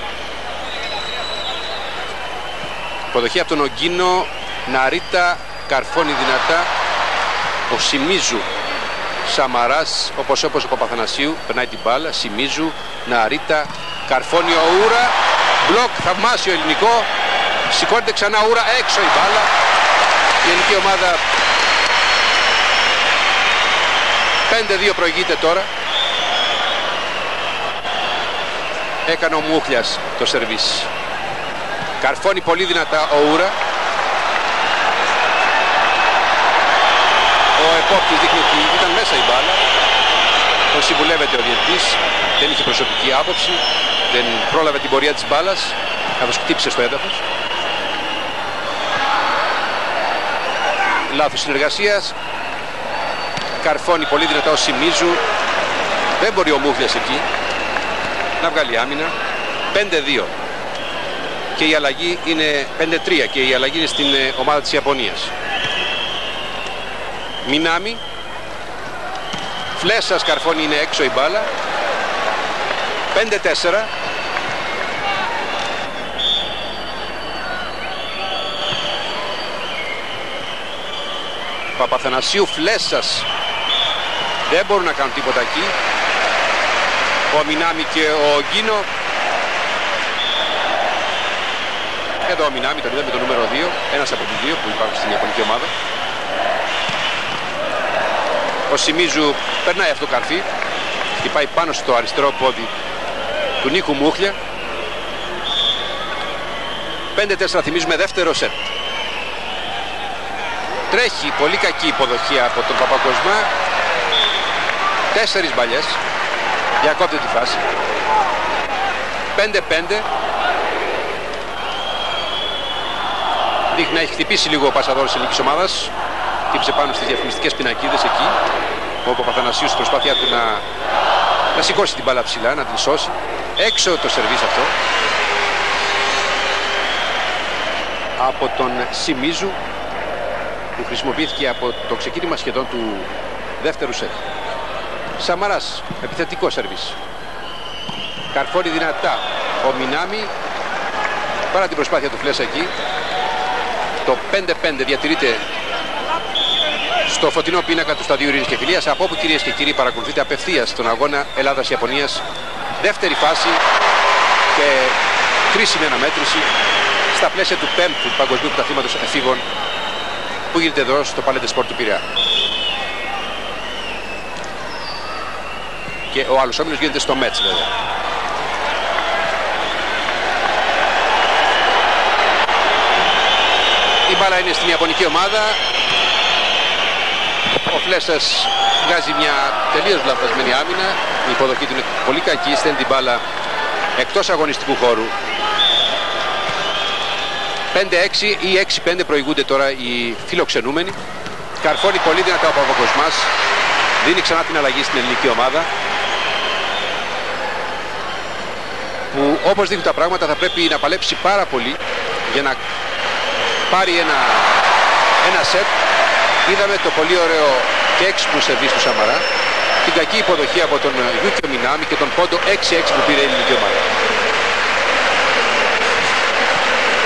S1: Υποδοχή από τον Ογκίνο, Ναρίτα καρφώνει δυνατά. Ο Σιμίζου, Σαμαράς, όπως ο Παπαθανασίου, περνάει την μπάλα. Σιμίζου, Ναρίτα, καρφώνει ο Ούρα. Μπλοκ, θαυμάσιο ελληνικό. Σηκώνεται ξανά Ούρα, έξω η μπάλα. Η ελληνική ομάδα 5-2 προηγείται τώρα. Έκανε ο Μούχλιας το σερβίς. Καρφώνει πολύ δυνατά ο Ούρα. Ο επόπτης δείχνει ότι ήταν μέσα η μπάλα. Τον συμβουλεύεται ο διαιτητής. Δεν είχε προσωπική άποψη. Δεν πρόλαβε την πορεία της μπάλας. Καθώς χτύπησε στο έδαφος. Λάθος συνεργασίας. Καρφώνει πολύ δυνατά ο Σιμίζου. Δεν μπορεί ο Μούχλιας εκεί να βγάλει άμυνα. 5-2. Και η αλλαγή είναι 5-3 και η αλλαγή είναι στην ομάδα της Ιαπωνίας. Μινάμι. Φλέσας καρφώνει, είναι έξω η μπάλα. 5-4. Παπαθανασίου, Φλέσας. Δεν μπορούν να κάνουν τίποτα εκεί. Ο Μινάμι και ο Γκίνο. Εδώ ο Μινάμι τον είδαμε, το νούμερο 2. Ένας από τους δύο που υπάρχουν στην Ιαπωνική ομάδα. Ο Σιμίζου περνάει αυτό το καρφί. Χτυπάει πάνω στο αριστερό πόδι του Νίκου Μούχλια. 5-4 θυμίζουμε, δεύτερο σετ. Τρέχει πολύ κακή υποδοχή από τον Παπακοσμά. 4 μπαλιές. Διακόπτει τη φάση. 5-5. Δείχνει να έχει χτυπήσει λίγο ο πασαδόρος της ελληνικής ομάδας. Χτύπησε πάνω στις διαφημιστικές πινακίδες εκεί. Ο Παπαθανασίου στην προσπάθειά του να σηκώσει την μπάλα ψηλά, να την σώσει. Έξω το σερβίς αυτό. Από τον Σιμίζου, που χρησιμοποιήθηκε από το ξεκίνημα σχεδόν του δεύτερου σετ. Σαμαράς, επιθετικό σερβίς. Καρφώνει δυνατά ο Μινάμι. Παρά την προσπάθεια του Φλέσα εκεί. Το 5-5 διατηρείται στο φωτεινό πίνακα του σταδίου Ειρήνης και Φιλίας. Από όπου, κυρίες και κύριοι, παρακολουθείτε απευθείας τον αγώνα Ελλάδας-Ιαπωνίας. Δεύτερη φάση και κρίσιμη αναμέτρηση στα πλαίσια του 5ου Παγκοσμίου Πρωταθλήματος Εφήβων που γίνεται εδώ στο Palais des Sports του Πειραιά. Και ο άλλος όμιλος γίνεται στο Μέτς, βέβαια. Η μπάλα είναι στην Ιαπωνική ομάδα. Ο Φλέσας βγάζει μια τελείως λανθασμένη άμυνα. Η υποδοχή του είναι πολύ κακή. Στέλνει την μπάλα εκτός αγωνιστικού χώρου. 5-6 ή 6-5 προηγούνται τώρα οι φιλοξενούμενοι. Καρφώνει πολύ δυνατά ο Παπακοσμάς. Δίνει ξανά την αλλαγή στην ελληνική ομάδα, που όπως δείχνουν τα πράγματα θα πρέπει να παλέψει πάρα πολύ για να πάρει ένα σετ. Είδαμε το πολύ ωραίο και έξυπνο σερβίς του Σαμαρά, την κακή υποδοχή από τον Γιούκιο Μινάμι και τον πόντο 6-6 που πήρε η ελληνική ομάδα.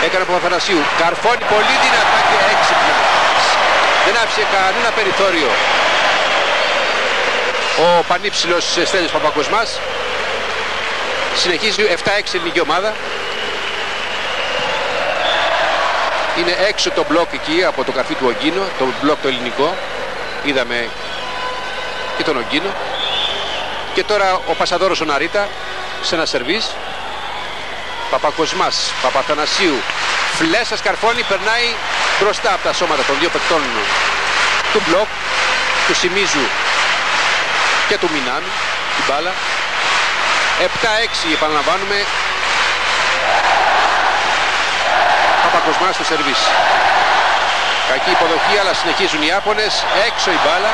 S1: Έκανε από Παπαθανασίου, καρφώνει πολύ δυνατά και έξυπνα. Δεν άφησε κανένα περιθώριο ο πανύψηλος Στέλιος Παπακοσμάς. Συνεχίζει 7-6 ελληνική ομάδα. Είναι έξω το μπλοκ εκεί από το καρφί του Ογκίνο, το μπλοκ το ελληνικό. Είδαμε και τον Ογκίνο. Και τώρα ο πασαδόρος ο Ναρίτα σε ένα σερβίς. Παπακοσμάς, Παπαθανασίου, Φλέσας καρφώνει, περνάει μπροστά από τα σώματα των δύο παικτών του μπλοκ, του Σιμίζου και του Μινάμι, την μπάλα. 7-6 επαναλαμβάνουμε. Παπακοσμάς στο σερβίς. Κακή υποδοχή, αλλά συνεχίζουν οι Ιάπωνες. Έξω η μπάλα.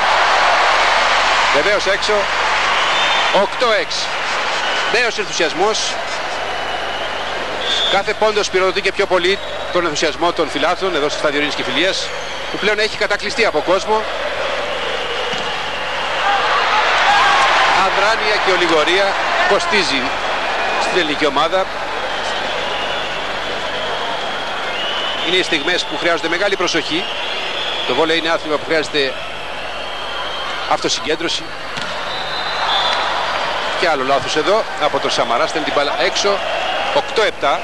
S1: Βεβαίως έξω. 8-6. Νέος ενθουσιασμός. Κάθε πόντος πυροδοτεί και πιο πολύ τον ενθουσιασμό των φιλάθλων εδώ στο στάδιο Ειρήνης και Φιλίας, που πλέον έχει κατακλειστεί από κόσμο. Αδράνεια και ολιγορία κοστίζει στην ελληνική ομάδα. Είναι οι στιγμές που χρειάζονται μεγάλη προσοχή. Το βόλεϊ είναι άθλημα που χρειάζεται αυτοσυγκέντρωση. Και άλλο λάθος εδώ από τον Σαμαρά, στέλνει την μπάλα έξω. 8-7.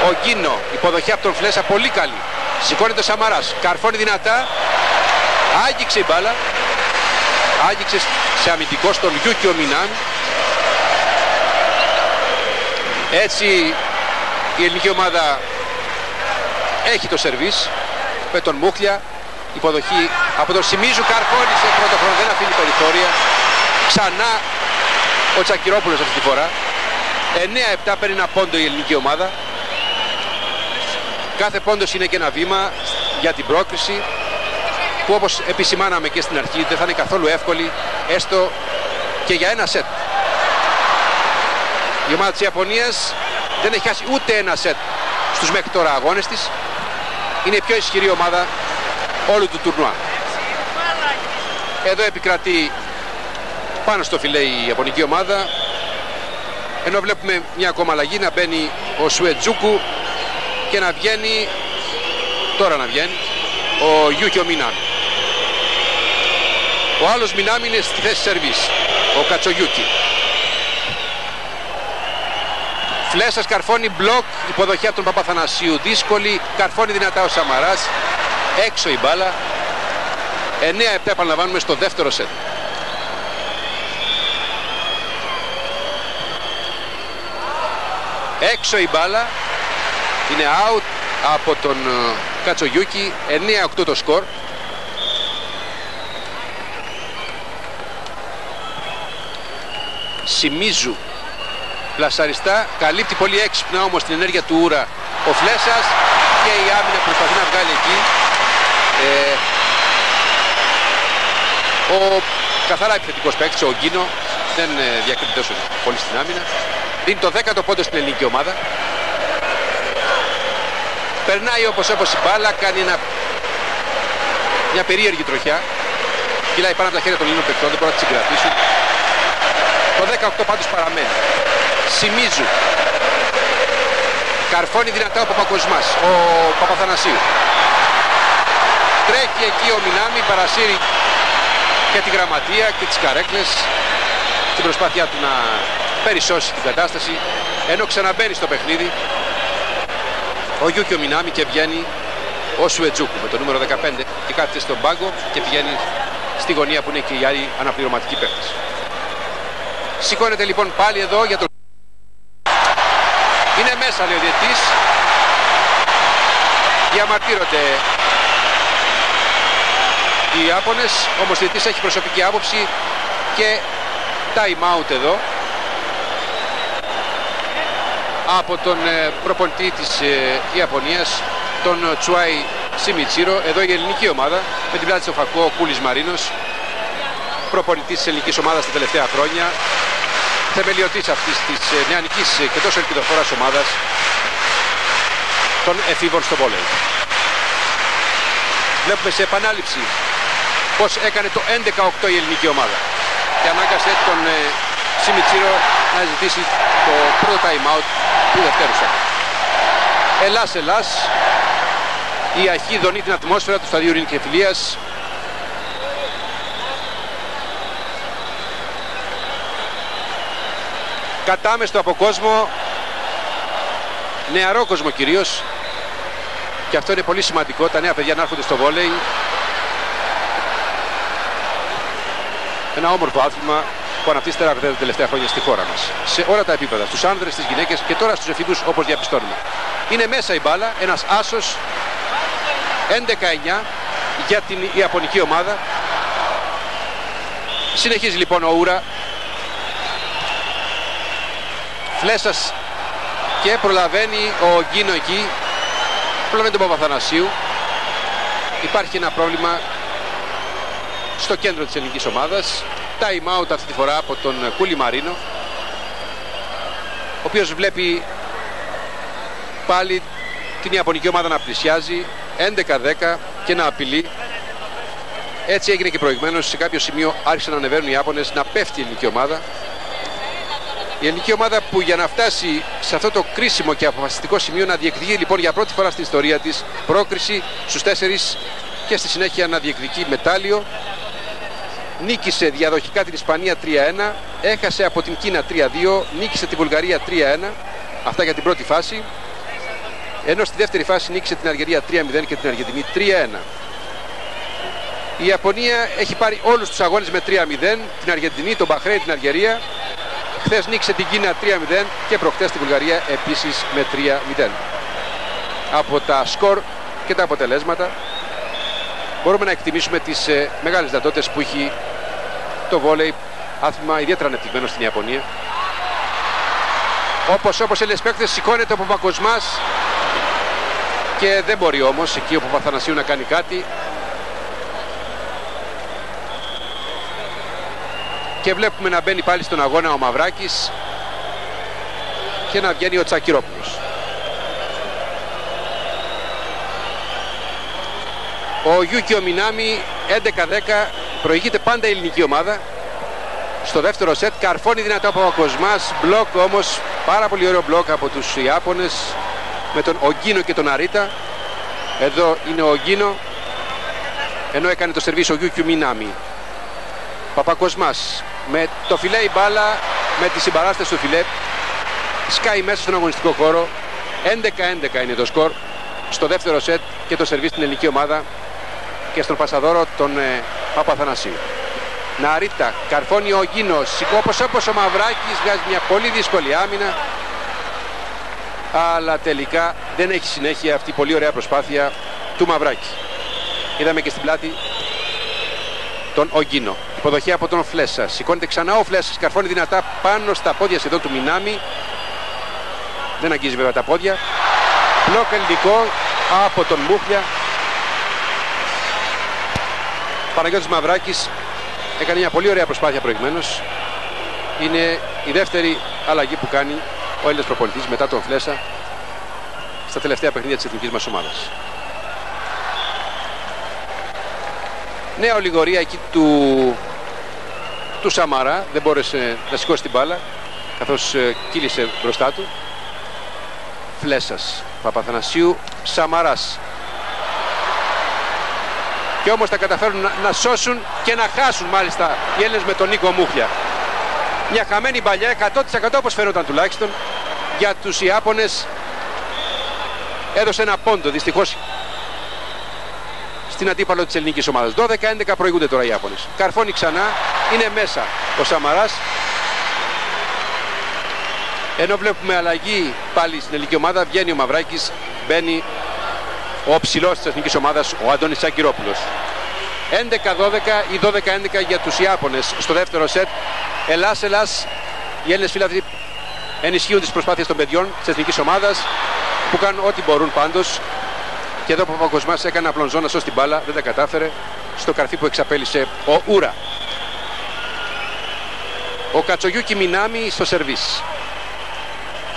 S1: Ο Γκίνο, υποδοχή από τον Φλέσα, πολύ καλή. Σηκώνεται ο Σαμαράς, καρφώνει δυνατά. Άγγιξε η μπάλα. Άγγιξε σε αμυντικό στον Γιούκιο Μινάμι. Έτσι η ελληνική ομάδα έχει το σερβίς με τον Μούχλια. Υποδοχή από τον Σιμίζου, καρφώνει σε πρώτο χρόνο, δεν αφήνει περιθώρια. Ξανά ο Τσακυρόπουλος αυτή τη φορά. 9-7, παίρνει ένα πόντο η ελληνική ομάδα. Κάθε πόντος είναι και ένα βήμα για την πρόκριση, που όπως επισημάναμε και στην αρχή δεν θα είναι καθόλου εύκολη, έστω και για ένα σετ. Η ομάδα της Ιαπωνίας δεν έχει χάσει ούτε ένα σετ στους μέχρι τώρα αγώνες της. Είναι η πιο ισχυρή ομάδα όλου του τουρνουά. Εδώ επικρατεί πάνω στο φιλέ η Ιαπωνική ομάδα, ενώ βλέπουμε μια ακόμα αλλαγή, να μπαίνει ο Σουετζούκου και να βγαίνει, τώρα να βγαίνει, ο Γιούκιο Μινάμι. Ο άλλος Μινάμι είναι στη θέση σερβίς, ο Κατσογιούκι. Φλέσας καρφώνει, μπλοκ, υποδοχή από τον Παπαθανασίου δύσκολη, καρφώνει δυνατά ο Σαμαράς, έξω η μπάλα. 9-7 επαναλαμβάνουμε στο δεύτερο σετ. Έξω η μπάλα, είναι out από τον Κατσογιούκι. 9-8 το σκορ. Σιμίζου πλασαριστά, καλύπτει πολύ έξυπνα όμως την ενέργεια του Ούρα ο Φλέσας, και η άμυνα προσπαθεί να βγάλει εκεί. Ο καθαρά επιθετικός παίκτης, ο Γκίνο, δεν διακρίνει τόσο πολύ στην άμυνα. Δίνει το 10ο πόντο στην ελληνική ομάδα. Περνάει όπως η μπάλα, κάνει μια περίεργη τροχιά. Κυλάει πάνω από τα χέρια των Ελλήνων παικτών, δεν μπορούν να τις συγκρατήσουν. Το 18 πάντως παραμένει. Σιμίζου. Καρφώνει δυνατά ο Παπακοσμάς, ο Παπαθανασίου. Τρέχει εκεί ο Μινάμι, παρασύρει και τη γραμματεία και τις καρέκλες στην προσπάθειά του να περισσώσει την κατάσταση, ενώ ξαναμπαίνει στο παιχνίδι ο Γιούκιο Μινάμι και βγαίνει ο Σουετζούκου με το νούμερο 15 και κάθεται στον πάγκο και πηγαίνει στη γωνία που είναι και οι άλλοι αναπληρωματικοί παίκτες. Σηκώνεται λοιπόν πάλι εδώ για τον... Είναι μέσα, λέει ο διαιτητής. Διαμαρτύρονται οι Ιάπωνες, όμως ο διαιτητής έχει προσωπική άποψη και time out εδώ από τον προπονητή της Ιαπωνίας, τον Τσουάι Σιμιτσίρο. Εδώ η ελληνική ομάδα με την πλάτη στο φακό, ο Κούλης Μαρίνος, προπονητής της ελληνικής ομάδας τα τελευταία χρόνια, θεμελιωτής αυτής της νεανικής και τόσο ελπιδοφόρας ομάδας των εφήβων στο βόλεϊ. Βλέπουμε σε επανάληψη πως έκανε το 11-8 η ελληνική ομάδα και ανάγκασε τον Σιμιτσίρο να ζητήσει το πρώτο time out του δευτέρου σετ. Ελλάς, η αρχή δονεί την ατμόσφαιρα του σταδίου Ειρήνης και Φιλίας. Κατάμεστο από κόσμο, νεαρό κόσμο κυρίως, και αυτό είναι πολύ σημαντικό, τα νέα παιδιά να έρχονται στο βόλεϊ. Ένα όμορφο άθλημα που αναπτύσσεται τα τελευταία χρόνια στη χώρα μας. Σε όλα τα επίπεδα, στους άνδρες, στις γυναίκες και τώρα στους εφήβους, όπως διαπιστώνουμε. Είναι μέσα η μπάλα, ένας άσος, 11-9 για την ιαπωνική ομάδα. Συνεχίζει λοιπόν ο Ούρα. Φλέσας και προλαβαίνει ο Γκίνο εκεί. Προλαβαίνει τον Παπαθανασίου. Υπάρχει ένα πρόβλημα στο κέντρο της ελληνικής ομάδας. Time out αυτή τη φορά από τον Κούλι Μαρίνο, ο οποίος βλέπει πάλι την ιαπωνική ομάδα να πλησιάζει 11-10 και να απειλεί. Έτσι έγινε και προηγουμένως. Σε κάποιο σημείο άρχισαν να ανεβαίνουν οι Ιάπωνες, να πέφτει η ελληνική ομάδα. Η ελληνική ομάδα που για να φτάσει σε αυτό το κρίσιμο και αποφασιστικό σημείο να διεκδικεί λοιπόν για πρώτη φορά στην ιστορία της πρόκριση στους 4 και στη συνέχεια να διεκδικεί μετάλλιο. Νίκησε διαδοχικά την Ισπανία 3-1, έχασε από την Κίνα 3-2, νίκησε τη Βουλγαρία 3-1, αυτά για την πρώτη φάση, ενώ στη δεύτερη φάση νίκησε την Αλγερία 3-0 και την Αργεντινή 3-1. Η Ιαπωνία έχει πάρει όλους τους αγώνες με 3-0, την Αργεντινή, τον Μπαχρέιν, την Αλγερία. Χθες νίκησε την Κίνα 3-0 και προχτές τη Βουλγαρία επίσης με 3-0. Από τα σκορ και τα αποτελέσματα μπορούμε να εκτιμήσουμε τις μεγάλες δυνατότητες που έχει το βόλεϊ, άθλημα ιδιαίτερα ανεπτυγμένο στην Ιαπωνία. Όπως Έλληνες παίκτες, σηκώνεται ο Παπακοσμάς και δεν μπορεί όμως εκεί ο Παπαθανασίου να κάνει κάτι. Και βλέπουμε να μπαίνει πάλι στον αγώνα ο Μαυράκης και να βγαίνει ο Τσακυρόπουλος. Ο Γιούκιο Μινάμι 11-10, προηγείται πάντα η ελληνική ομάδα. Στο δεύτερο σετ καρφώνει δυνατά ο Παπακοσμάς, μπλοκ όμως, πάρα πολύ ωραίο μπλοκ από τους Ιάπωνες με τον Ογκίνο και τον Αρίτα. Εδώ είναι ο Ογκίνο, ενώ έκανε το σερβίς ο Γιούκιο Μινάμι. Παπακοσμάς με το φιλέ η μπάλα, με τη συμπαράσταση του φιλέ, σκάει μέσα στον αγωνιστικό χώρο. 11-11 είναι το σκορ στο δεύτερο σετ και το σερβίς στην ελληνική ομάδα και στον πασαδόρο τον Παπαθανασίου. Ναρίτα, καρφώνει ο Γκίνος, όπως ο Μαυράκης, βγάζει μια πολύ δύσκολη άμυνα, αλλά τελικά δεν έχει συνέχεια αυτή η πολύ ωραία προσπάθεια του Μαυράκη. Είδαμε και στην πλάτη τον Ογκίνο. Υποδοχή από τον Φλέσα. Σηκώνεται ξανά ο Φλέσας, καρφώνει δυνατά πάνω στα πόδια σχεδόν του Μινάμι. Δεν αγγίζει βέβαια τα πόδια. Μπλοκ ελληνικό από τον Μούχλια. Παναγιώτης Μαυράκης έκανε μια πολύ ωραία προσπάθεια προηγουμένως. Είναι η δεύτερη αλλαγή που κάνει ο Έλληνας προπονητής μετά τον Φλέσα στα τελευταία παιχνίδια της εθνικής μας ομάδας. Νέα ολιγορία εκεί του Σαμαρά, δεν μπόρεσε να σηκώσει την μπάλα καθώς κύλησε μπροστά του. Φλέσας, Παπαθανασίου, Σαμαράς. Και όμως τα καταφέρουν να σώσουν και να χάσουν μάλιστα οι Έλληνες με τον Νίκο Μούχλια. Μια χαμένη παλιά, 100% όπως φαίνονταν τουλάχιστον, για τους Ιάπωνες. Έδωσε ένα πόντο δυστυχώς στην αντίπαλο της ελληνικής ομάδας. 12-11 προηγούνται τώρα οι Ιάπωνες. Καρφώνει ξανά, είναι μέσα ο Σαμαράς. Ενώ βλέπουμε αλλαγή πάλι στην ελληνική ομάδα, βγαίνει ο Μαυράκης, μπαίνει ο ψηλός της εθνικής ομάδας, ο Αντώνης Τσακυρόπουλος. 11-12 ή 12-11 για τους Ιάπωνες στο δεύτερο σετ. Ελλάς, οι Έλληνες φίλαθλοι ενισχύουν τις προσπάθειες των παιδιών της εθνικής ομάδας που κάνουν ό,τι μπορούν πάντως. Και εδώ ο Παπακοσμάς έκανε απλονζό να σώσει την μπάλα, δεν τα κατάφερε, στο καρφί που εξαπέλυσε ο Ούρα. Ο Κατσογιούκι Μινάμι στο σερβίς.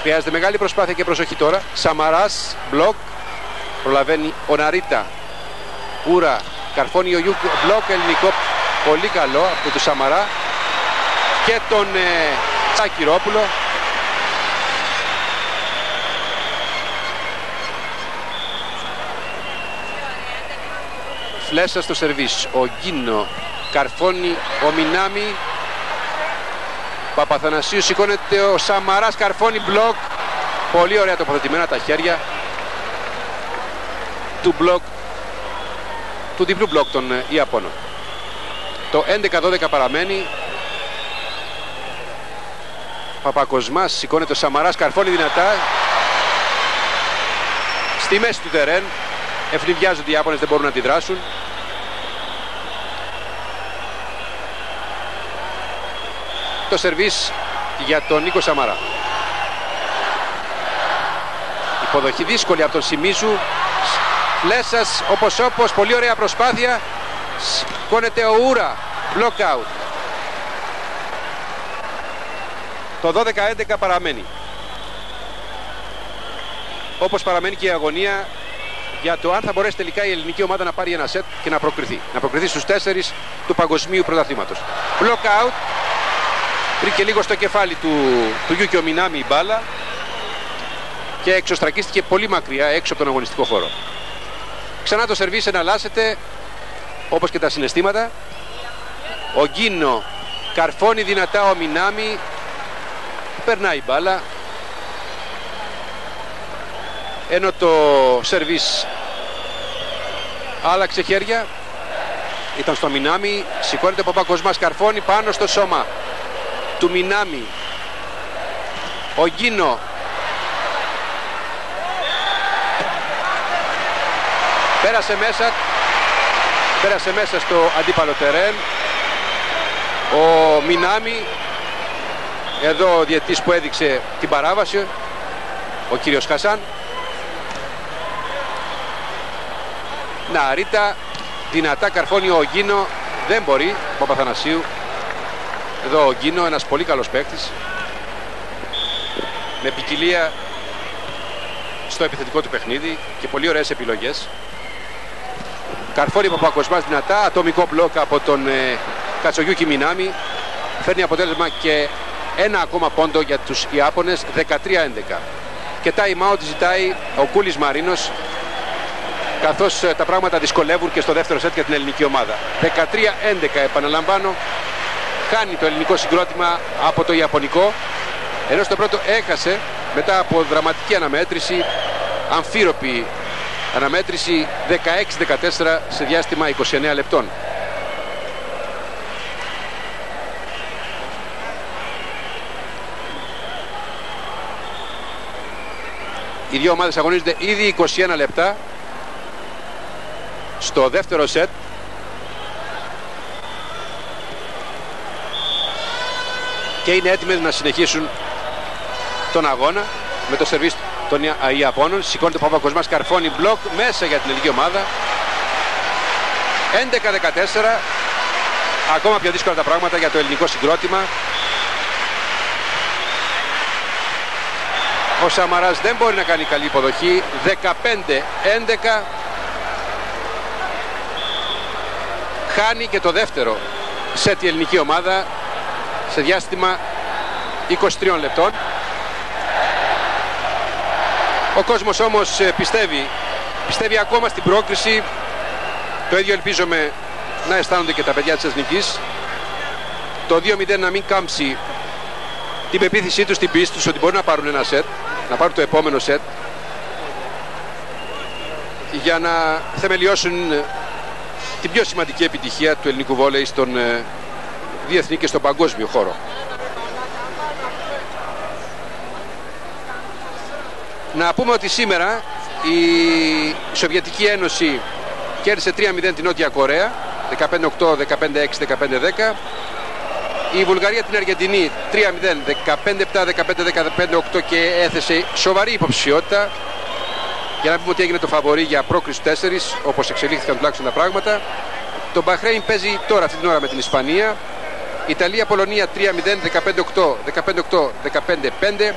S1: Χρειάζεται μεγάλη προσπάθεια και προσοχή τώρα. Σαμαράς, μπλοκ, προλαβαίνει ο Ναρίτα. Ούρα, καρφώνει ο Γιούκι, μπλοκ ελληνικό, πολύ καλό από τον Σαμαρά και τον Τσακυρόπουλο. Φλέσα στο σερβίς, ο Γκίνο, καρφώνει ο Μινάμι. Παπαθανασίου, σηκώνεται ο Σαμαράς, καρφώνει, μπλοκ. Πολύ ωραία τοποθετημένα τα χέρια του μπλοκ, του διπλού μπλοκ των Ιαπώνων. Το 11-12 παραμένει. Παπακοσμάς, σηκώνεται ο Σαμαράς, καρφώνει δυνατά. Στη μέση του τερέν. Ευνηδιάζονται οι Ιάπωνες, δεν μπορούν να αντιδράσουν. Το σερβίς για τον Νίκο Σαμαρά. Υποδοχή δύσκολη από τον Σιμίζου. Φλέσας όπως πολύ ωραία προσπάθεια. Σηκώνεται ο Ούρα. Block out. Το 12-11 παραμένει. Όπως παραμένει και η αγωνία για το αν θα μπορέσει τελικά η ελληνική ομάδα να πάρει ένα σετ και να προκριθεί. Να προκριθεί στους 4 του παγκοσμίου πρωταθλήματος. Block out. Βρήκε λίγο στο κεφάλι του Γιούκιο Μινάμι η μπάλα και εξωστρακίστηκε πολύ μακριά έξω από τον αγωνιστικό χώρο. Ξανά το σερβίς εναλλάσσεται, όπως και τα συναισθήματα. Ο Γκίνο καρφώνει δυνατά, ο Μινάμι περνάει η μπάλα, ενώ το σερβίς άλλαξε χέρια. Ήταν στο Μινάμι, σηκώνεται ο Παπακοσμάς, καρφώνει πάνω στο σώμα του Μινάμι. Ο Γκίνο πέρασε μέσα στο αντίπαλο τερέν. Ο Μινάμι, εδώ ο διαιτητής που έδειξε την παράβαση, ο κύριος Χασάν. Ρίτα δυνατά καρφώνει ο Γκίνο, δεν μπορεί, ο Παπαθανασίου. Εδώ ο Γκίνο, ένας πολύ καλός παίκτης, με ποικιλία στο επιθετικό του παιχνίδι και πολύ ωραίες επιλογές. Καρφώνει ο Παπακοσμάς δυνατά, ατομικό μπλοκ από τον Κατσογιούκι Μινάμι. Φέρνει αποτέλεσμα και ένα ακόμα πόντο για τους Ιάπωνες, 13-11. Και time out ζητάει ο Κούλης Μαρίνος, καθώς τα πράγματα δυσκολεύουν και στο δεύτερο σετ για την ελληνική ομάδα. 13-11 επαναλαμβάνω. Χάνει το ελληνικό συγκρότημα από το Ιαπωνικό, ενώ στο πρώτο έχασε μετά από δραματική αναμέτρηση, αμφίροπη αναμέτρηση, 16-14 σε διάστημα 29 λεπτών. Οι δύο ομάδες αγωνίζονται ήδη 21 λεπτά στο δεύτερο σετ. Και είναι έτοιμες να συνεχίσουν τον αγώνα με το σερβίς των Ιαπώνων. Σηκώνεται ο Παπακοσμάς, καρφώνει μπλοκ μέσα για την ελληνική ομάδα. 11-14. Ακόμα πιο δύσκολα τα πράγματα για το ελληνικό συγκρότημα. Ο Σαμαράς δεν μπορεί να κάνει καλή υποδοχή. 15-11. Χάνει και το δεύτερο σετ η ελληνική ομάδα σε διάστημα 23 λεπτών. Ο κόσμος όμως πιστεύει ακόμα στην πρόκριση. Το ίδιο ελπίζομαι να αισθάνονται και τα παιδιά της Εθνικής. Το 2-0 να μην κάμψει την πεποίθησή τους, την πίστη τους ότι μπορούν να πάρουν ένα σετ, να πάρουν το επόμενο σετ, για να θεμελιώσουν την πιο σημαντική επιτυχία του ελληνικού βόλεϊ στον διεθνή και στον παγκόσμιο χώρο. Να πούμε ότι σήμερα η Σοβιετική Ένωση κέρδισε 3-0 την Νότια Κορέα, 15-8, 15-6, 15-10. Η Βουλγαρία την Αργεντινή 3-0, 15-7, 15-10, 15-8 και έθεσε σοβαρή υποψηφιότητα για να πούμε ότι έγινε το φαβορί για πρόκριση 4, όπως εξελίχθηκαν τουλάχιστον τα πράγματα. Το Μπαχρέιν παίζει τώρα αυτή την ώρα με την Ισπανία. Ιταλία-Πολωνία 3-0, 15-8, 15-8, 15-5.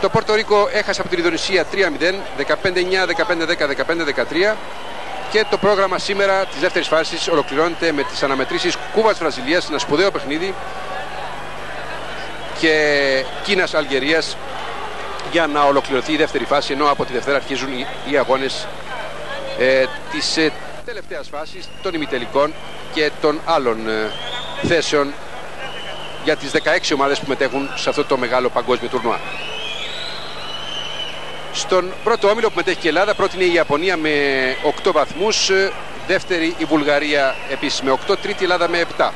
S1: Το Πορτο Ρίκο έχασε από την Ινδονησία 3-0, 15-9, 15-10, 15-13. Και το πρόγραμμα σήμερα της δεύτερης φάσης ολοκληρώνεται με τις αναμετρήσεις Κούβας-Βραζιλίας, ένα σπουδαίο παιχνίδι, και Κίνας-Αλγερίας, για να ολοκληρωθεί η δεύτερη φάση, ενώ από τη Δευτέρα αρχίζουν οι αγώνες της τελευταίας φάσης, των ημιτελικών και των άλλων θέσεων για τις 16 ομάδες που μετέχουν σε αυτό το μεγάλο παγκόσμιο τουρνουά. Στον πρώτο όμιλο που μετέχει και η Ελλάδα, πρώτη είναι η Ιαπωνία με 8 βαθμούς, δεύτερη η Βουλγαρία επίσης με 8, τρίτη η Ελλάδα με 7.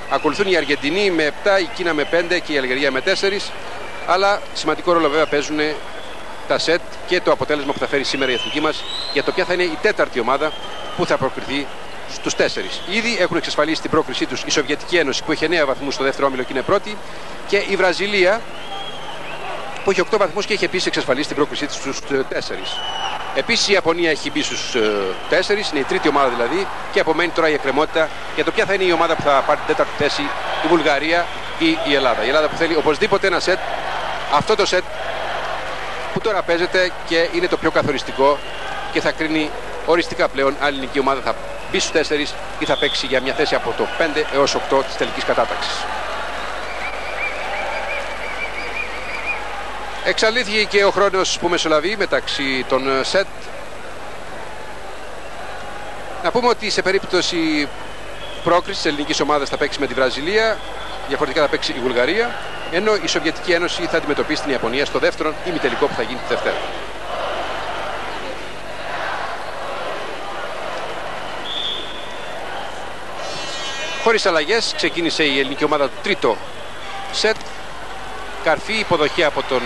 S1: Ακολουθούν η Αργεντινή με 7, η Κίνα με 5 και η Αλγερία με 4. Αλλά σημαντικό ρόλο βέβαια παίζουν τα σετ και το αποτέλεσμα που θα φέρει σήμερα η εθνική μας για το ποια θα είναι η τέταρτη ομάδα που θα προκριθεί στους 4. Ήδη έχουν εξασφαλίσει την πρόκρισή τους η Σοβιετική Ένωση που έχει 9 βαθμούς στο δεύτερο όμιλο και είναι πρώτη, και η Βραζιλία που έχει 8 βαθμούς και έχει επίσης εξασφαλίσει την πρόκρισή της στους 4. Επίσης η Ιαπωνία έχει μπει στους 4, είναι η τρίτη ομάδα δηλαδή, και απομένει τώρα η εκκρεμότητα για το ποια θα είναι η ομάδα που θα πάρει την τέταρτη θέση, η Βουλγαρία ή η Ελλάδα. Η Ελλάδα που θέλει οπωσδήποτε ένα σετ, αυτό το σετ που τώρα παίζεται και είναι το πιο καθοριστικό και θα κρίνει οριστικά πλέον αν η ελληνική ομάδα θα μπει στους 4 ή θα παίξει για μια θέση από το 5 έως 8 της τελικής κατάταξης. Εξαλείφθηκε και ο χρόνος που μεσολαβεί μεταξύ των σετ. Να πούμε ότι σε περίπτωση πρόκρισης της ελληνικής ομάδας θα παίξει με τη Βραζιλία, διαφορετικά θα παίξει η Βουλγαρία, ενώ η Σοβιετική Ένωση θα αντιμετωπίσει την Ιαπωνία στο δεύτερον ημιτελικό που θα γίνει τη Δευτέρα. Χωρίς αλλαγές ξεκίνησε η ελληνική ομάδα του τρίτο σετ. Καρφή υποδοχή από τον,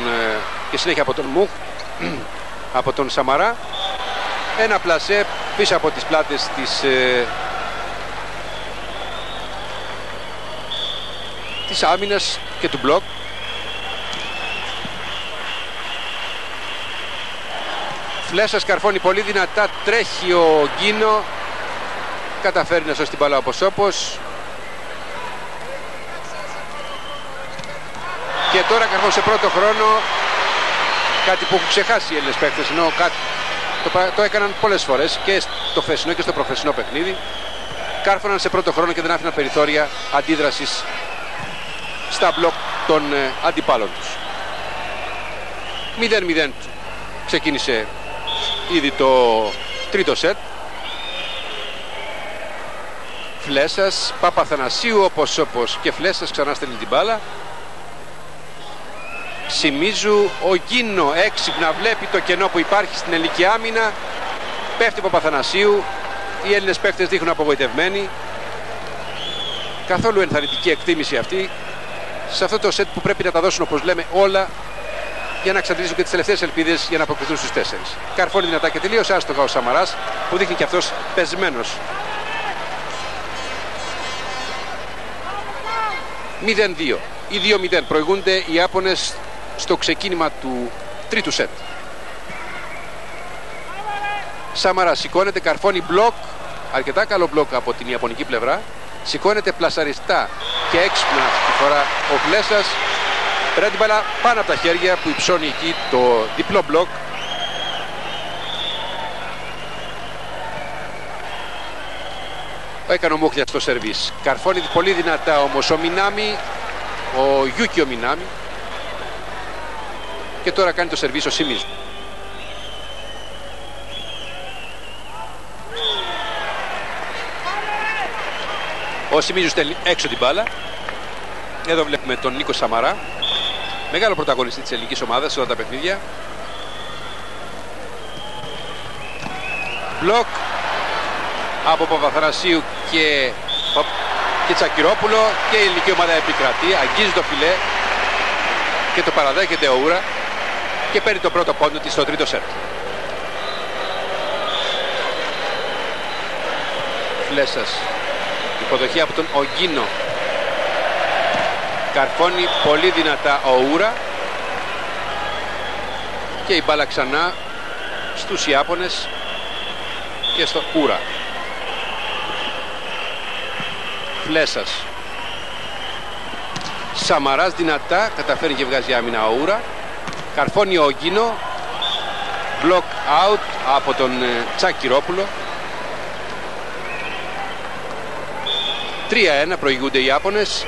S1: και συνέχεια από τον Μουχ, από τον Σαμαρά. Ένα πλασέ πίσω από τις πλάτες της άμυνας και του μπλοκ. Φλέσσα σκαρφώνει πολύ δυνατά, τρέχει ο Γκίνο, καταφέρει να σώσει την μπάλα όπως. Και τώρα καρφώνει σε πρώτο χρόνο, κάτι που έχουν ξεχάσει οι Έλληνες παίκτες, ενώ το έκαναν πολλές φορές και στο χθεσινό και στο προχθεσινό παιχνίδι. Κάρφωναν σε πρώτο χρόνο και δεν άφηναν περιθώρια αντίδρασης στα μπλοκ των αντιπάλων τους. 0-0 ξεκίνησε ήδη το τρίτο σετ. Φλέσας, Παπαθανασίου όπως και Φλέσας ξανά στέλνει την μπάλα. Σιμίζου, ο Γκίνο έξυπνα βλέπει το κενό που υπάρχει στην ελληνική άμυνα. Πέφτει ο Παπαθανασίου. Οι Έλληνες παίκτες δείχνουν απογοητευμένοι. Καθόλου ενθαρρυντική εκτίμηση αυτή σε αυτό το σετ που πρέπει να τα δώσουν, όπως λέμε, όλα για να εξαντλήσουν και τις τελευταίες ελπίδες για να αποκριθούν στους 4. Καρφώνει δυνατά και τελείωσε άστοχα ο Σαμαράς που δείχνει και αυτός πεσμένος. 0-2 ή 2-0 προηγούνται οι Ιάπωνες στο ξεκίνημα του τρίτου σετ. Σαμαρά σηκώνεται, καρφώνει μπλοκ, αρκετά καλό μπλοκ από την Ιαπωνική πλευρά. Σηκώνεται πλασαριστά και έξυπνα τη φορά ο Φλέσας. Περνάει την μπάλα πάνω από τα χέρια που υψώνει εκεί το διπλό μπλοκ. Έκανε ο Μούχλιας στο σερβίς. Καρφώνει πολύ δυνατά όμως ο Μινάμι, ο Γιούκιο Μινάμι. Και τώρα κάνει το σερβίς ο Σιμίζου. Ο Σιμίζου στέλνει έξω την μπάλα. Εδώ βλέπουμε τον Νίκο Σαμαρά, μεγάλο πρωταγωνιστή της ελληνικής ομάδας σε όλα τα παιχνίδια. Μπλοκ από Παπαθανασίου και Τσακυρόπουλο, και η ελληνική ομάδα επικρατεί, αγγίζει το φιλέ και το παραδέχεται ο Ούρα και παίρνει το πρώτο πόντο της στο τρίτο σετ. Φλέσας, υποδοχή από τον Ογκίνο. Καρφώνει πολύ δυνατά ο Ούρα και η μπάλα ξανά στους Ιάπωνες και στο Ούρα. Φλέσας, Σαμαράς δυνατά, καταφέρει και βγάζει άμυνα ο Ούρα. Καρφώνει ο Ογκίνο, block out από τον Τσακυρόπουλο. 3-1 προηγούνται οι Ιάπωνες.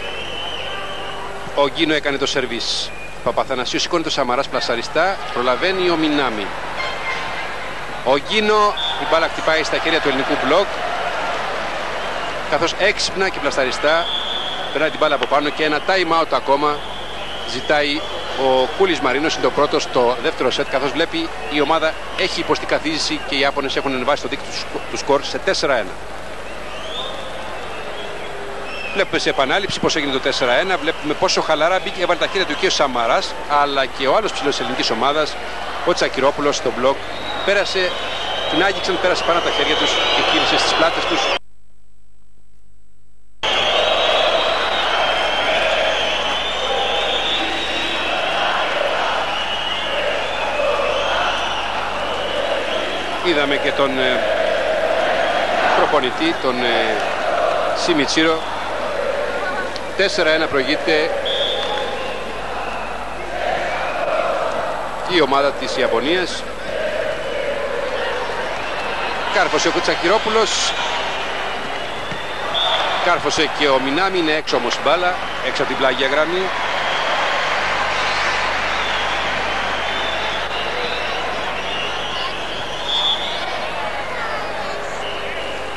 S1: Ο Γκίνο έκανε το σερβίς. Παπαθανασίου σηκώνει το Σαμαράς πλασαριστά. Προλαβαίνει ο Μινάμι. Ο Γκίνο, η μπάλα χτυπάει στα χέρια του ελληνικού μπλοκ, καθώς έξυπνα και πλασαριστά περνάει την μπάλα από πάνω και ένα time out ακόμα ζητάει ο Κούλης Μαρίνος. Είναι το πρώτο στο δεύτερο σετ, καθώς βλέπει η ομάδα έχει υποστεί καθίζηση και οι Ιάπωνες έχουν ανεβάσει το δίκτυο του σκορ σε 4-1. Βλέπουμε σε επανάληψη πώς έγινε το 4-1. Βλέπουμε πόσο χαλαρά μπήκε, έβαλε τα χέρια του και ο Σαμαράς, αλλά και ο άλλος ψηλός της ελληνικής ομάδας, ο Τσακυρόπουλος, στο μπλοκ. Πέρασε, την άγγιξαν, πέρασε πάνω από τα χέρια τους και κύλησε στις πλάτες τους. Είδαμε και τον προπονητή, τον Σιμιτσίρο. 4-1 προηγείται η ομάδα της Ιαπωνίας. Κάρφωσε ο Τσακυρόπουλος, κάρφωσε και ο Μινάμι, είναι έξω όμως μπάλα, έξω από την πλάγια γραμμή.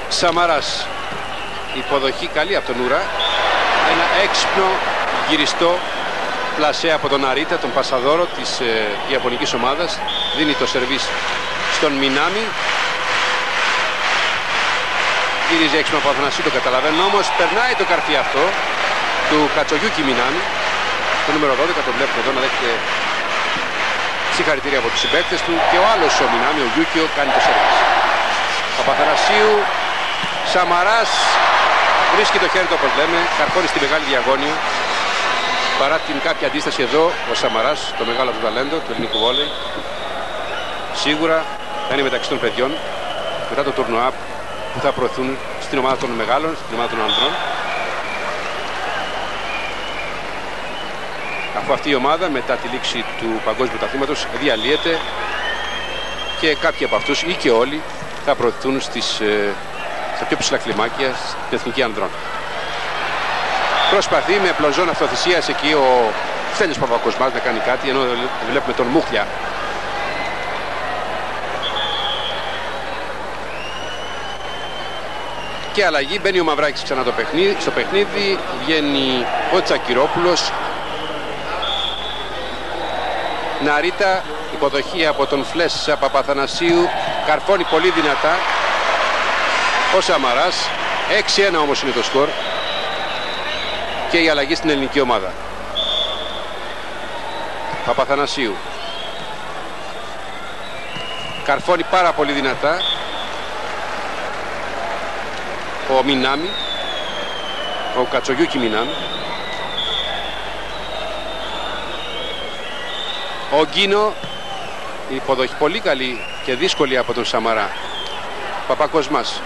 S1: Σαμαράς, υποδοχή καλή από τον Ούρα, ένα έξυπνο γυριστό πλασέ από τον Αρίτα, τον πασαδόρο της Ιαπωνικής ομάδας. Δίνει το σερβίς στον Μινάμι, γυρίζει έξυπνο από Αθανασίου, το καταλαβαίνω, όμως περνάει το καρφί αυτό του Κατσογιούκι Μινάμι, το νούμερο 12, το βλέπουμε εδώ να δέχεται συγχαρητήρια από τους συμπαίκτες του, και ο άλλος ο Μινάμι, ο Γιούκιο, κάνει το σερβίς. Παπαθανασίου, Σαμαράς, βρίσκει το χέρι του όπως λέμε, καρφώνει στη μεγάλη διαγώνια. Παρά την κάποια αντίσταση εδώ, ο Σαμαράς, το μεγάλο του ταλέντο του ελληνικού βόλεϊ, σίγουρα θα είναι μεταξύ των παιδιών μετά το τουρνουά που θα προωθούν στην ομάδα των μεγάλων, στην ομάδα των ανδρών. Αφού αυτή η ομάδα μετά τη λήξη του παγκόσμιου πρωταθλήματος διαλύεται και κάποιοι από αυτούς ή και όλοι θα προωθούν στα πιο ψηλά κλιμάκια στην εθνική ανδρών. Προσπαθεί με πλωζόν αυτοθυσίας εκεί ο Στέλιος Παπακοσμάς να κάνει κάτι, ενώ βλέπουμε τον Μούχλια. Και αλλαγή, μπαίνει ο Μαυράκης ξανά στο παιχνίδι, βγαίνει ο Τσακυρόπουλος. Ναρίτα, υποδοχή από τον Φλέσσα Παπαθανασίου, καρφώνει πολύ δυνατά ο Σαμαράς. 6-1 όμως είναι το σκορ και η αλλαγή στην ελληνική ομάδα. Παπαθανασίου καρφώνει πάρα πολύ δυνατά ο Μινάμι, ο Κατσογιούκι Μινάμι. Ο Γκίνο, η υποδοχή πολύ καλή και δύσκολη από τον Σαμαρά. Παπακοσμάς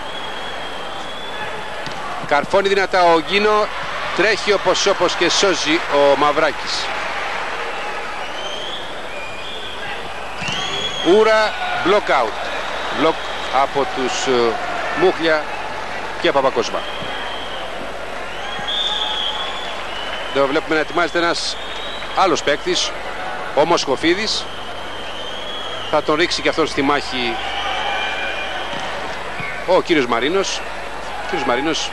S1: καρφώνει δυνατά ο Γκίνο, τρέχει όπως και σώζει ο Μαυράκης. Ούρα, block out, block από τους Μούχλια και Παπακοσμά. Εδώ βλέπουμε να ετοιμάζεται ένας άλλος παίκτης, ο Μοσχοφίδης. Θα τον ρίξει και αυτόν στη μάχη ο κύριος Μαρίνος. Ο κύριος Μαρίνος,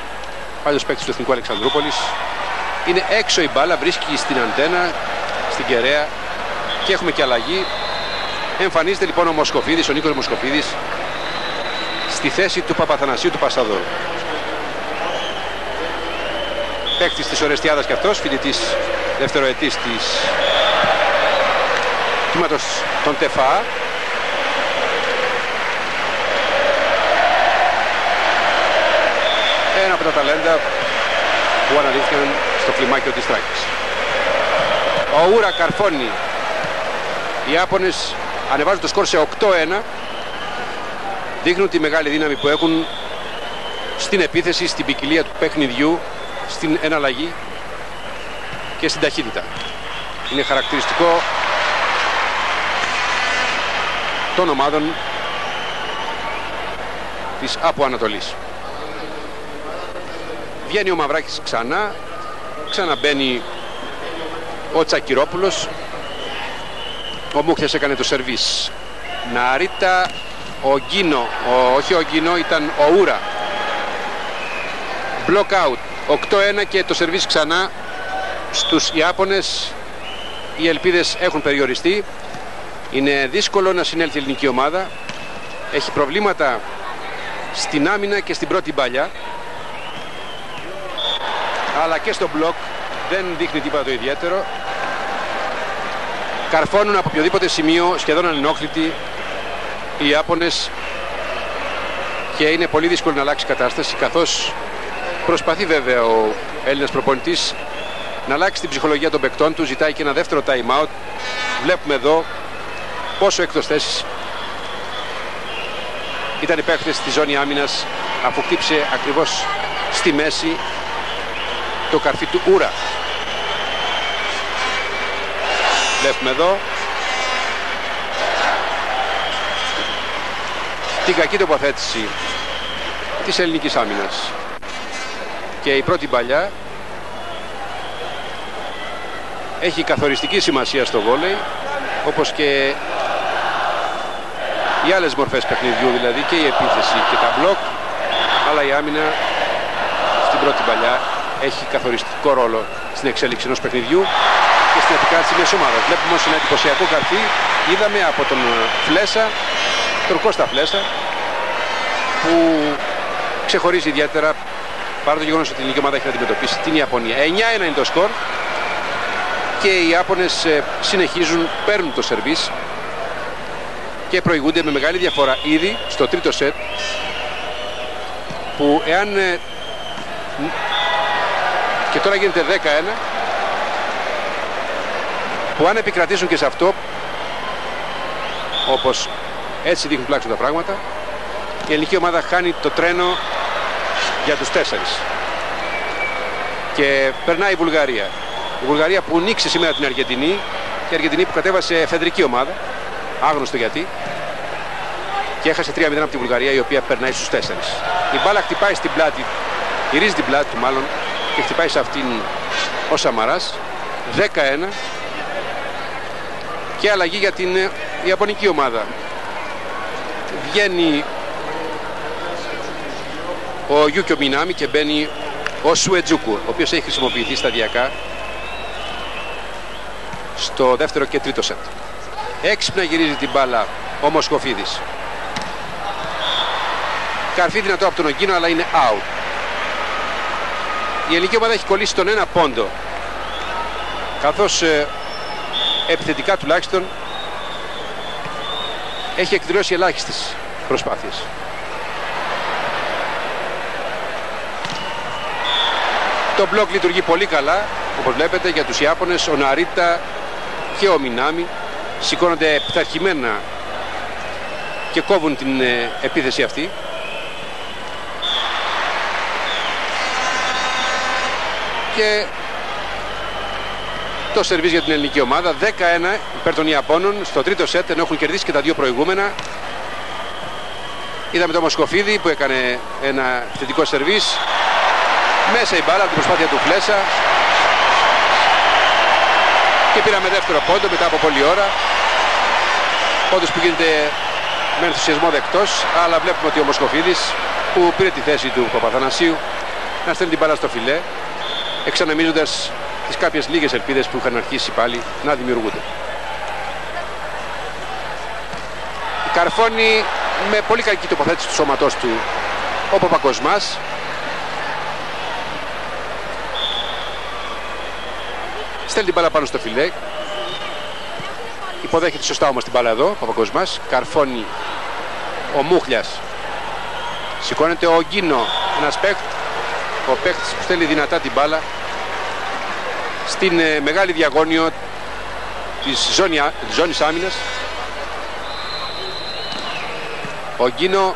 S1: παλιός παίκτης του Εθνικού Αλεξανδρούπολης. Είναι έξω η μπάλα, βρίσκει στην αντένα, στην κεραία, και έχουμε και αλλαγή. Εμφανίζεται λοιπόν ο Μοσχοφίδης, ο Νίκος Μοσχοφίδης, στη θέση του Παπαθανασίου, του Πασαδόρου. Παίκτης της Ορεστιάδας και αυτός, φοιτητής δευτεροετής της τμήματος των ΤΕΦΑ. Ένα από τα ταλέντα που αναδείχθηκαν στο κλιμάκιο της Τράκης. Ο Ούρα καρφώνει. Οι Ιάπωνες ανεβάζουν το σκορ σε 8-1. Δείχνουν τη μεγάλη δύναμη που έχουν στην επίθεση, στην ποικιλία του παιχνιδιού, στην εναλλαγή και στην ταχύτητα. Είναι χαρακτηριστικό των ομάδων της Άπου Ανατολής. Βγαίνει ο Μαυράκης ξανά, ξαναμπαίνει ο Τσακυρόπουλος. Ο Μούχτιας έκανε το σερβίς. Ναρίτα, ο Γκίνο, όχι ο Γκίνο, ήταν ο Ούρα. Block out, 8-1 και το σερβίς ξανά στους Ιάπωνες. Οι ελπίδες έχουν περιοριστεί. Είναι δύσκολο να συνέλθει η ελληνική ομάδα. Έχει προβλήματα στην άμυνα και στην πρώτη μπάλια. αλλά και στο μπλοκ δεν δείχνει τίποτα το ιδιαίτερο. Καρφώνουν από οποιοδήποτε σημείο, σχεδόν ανενόχλητοι οι Ιάπωνες, και είναι πολύ δύσκολο να αλλάξει η κατάσταση, καθώς προσπαθεί βέβαια ο Έλληνας προπονητής να αλλάξει την ψυχολογία των παικτών του. Ζητάει και ένα δεύτερο time out. Βλέπουμε εδώ πόσο εκτός θέσης ήταν οι παίκτες στη ζώνη άμυνας, αφού χτύψε ακριβώς στη μέση το καρφί του Ούρα. Βλέπουμε εδώ την κακή τοποθέτηση της ελληνικής άμυνας. Και η πρώτη παλιά έχει καθοριστική σημασία στο βόλεϊ, όπως και οι άλλες μορφές παιχνιδιού, δηλαδή και η επίθεση και τα μπλοκ, αλλά η άμυνα στην πρώτη παλιά έχει καθοριστικό ρόλο στην εξέλιξη ενός παιχνιδιού και στην επικράτηση μιας ομάδας. Βλέπουμε όμως ένα εντυπωσιακό καρφί, είδαμε από τον Φλέσα, τον Κώστα Φλέσα, που ξεχωρίζει ιδιαίτερα, παρά το γεγονός ότι η ελληνική ομάδα έχει να αντιμετωπίσει την Ιαπωνία. 9-1 είναι το σκορ και οι Ιάπωνες συνεχίζουν, παίρνουν το σερβίς και προηγούνται με μεγάλη διαφορά ήδη στο τρίτο σετ, που εάν και τώρα γίνεται 10-1, που αν επικρατήσουν και σε αυτό, όπως έτσι δείχνουν τουλάχιστον τα πράγματα, η ελληνική ομάδα χάνει το τρένο για τους 4 και περνάει η Βουλγαρία. Η Βουλγαρία που νίξει σήμερα την Αργεντινή, και η Αργεντινή που κατέβασε εφεδρική ομάδα, άγνωστο γιατί, και έχασε 3-0 από τη Βουλγαρία, η οποία περνάει στους 4. Η μπάλα χτυπάει στην πλάτη, γυρίζει την πλάτη του μάλλον, και χτυπάει σε αυτήν ο Σαμαράς. 10-1 και αλλαγή για την Ιαπωνική ομάδα. Βγαίνει ο Γιούκιο Μινάμι και μπαίνει ο Σουετζούκου, ο οποίος έχει χρησιμοποιηθεί σταδιακά στο δεύτερο και τρίτο σετ. Έξυπνα γυρίζει την μπάλα ο Μοσκοφίδης. Καρφί δυνατό από τον Ογκίνο, αλλά είναι out. Η ελληνική ομάδα έχει κολλήσει τον ένα πόντο, καθώς επιθετικά τουλάχιστον έχει εκδηλώσει ελάχιστες προσπάθειες. Το μπλοκ λειτουργεί πολύ καλά, όπως βλέπετε, για τους Ιάπωνες. Ο Ναρίτα και ο Μινάμι σηκώνονται πειθαρχημένα και κόβουν την επίθεση αυτή. Και το σερβίς για την ελληνική ομάδα. 10-1 υπέρ των Ιαπώνων στο τρίτο σετ, ενώ έχουν κερδίσει και τα δύο προηγούμενα. Είδαμε τον Μοσκοφίδη που έκανε ένα θετικό σερβίς. Μέσα η μπάλα από την προσπάθεια του Φλέσα. Και πήραμε δεύτερο πόντο μετά από πολλή ώρα. Πόντος που γίνεται με ενθουσιασμό δεκτός, αλλά βλέπουμε ότι ο Μοσκοφίδης, που πήρε τη θέση του Παπαθανασίου, να στέλνει την μπάλα στο φιλέ, εξανεμίζοντας τις κάποιες λίγες ελπίδες που είχαν αρχίσει πάλι να δημιουργούνται. Καρφώνει με πολύ κακή τοποθέτηση του σώματός του ο Παπακοσμάς. Στέλνει την μπάλα πάνω στο φιλέ. Υποδέχεται σωστά όμως την μπάλα εδώ ο Παπακοσμάς. Καρφώνει ο Μούχλιας. Σηκώνεται ο Γκίνο, ένας ο παίκτης που στέλνει δυνατά την μπάλα στην μεγάλη διαγώνιο της ζώνης άμυνας. Ο Γκίνο,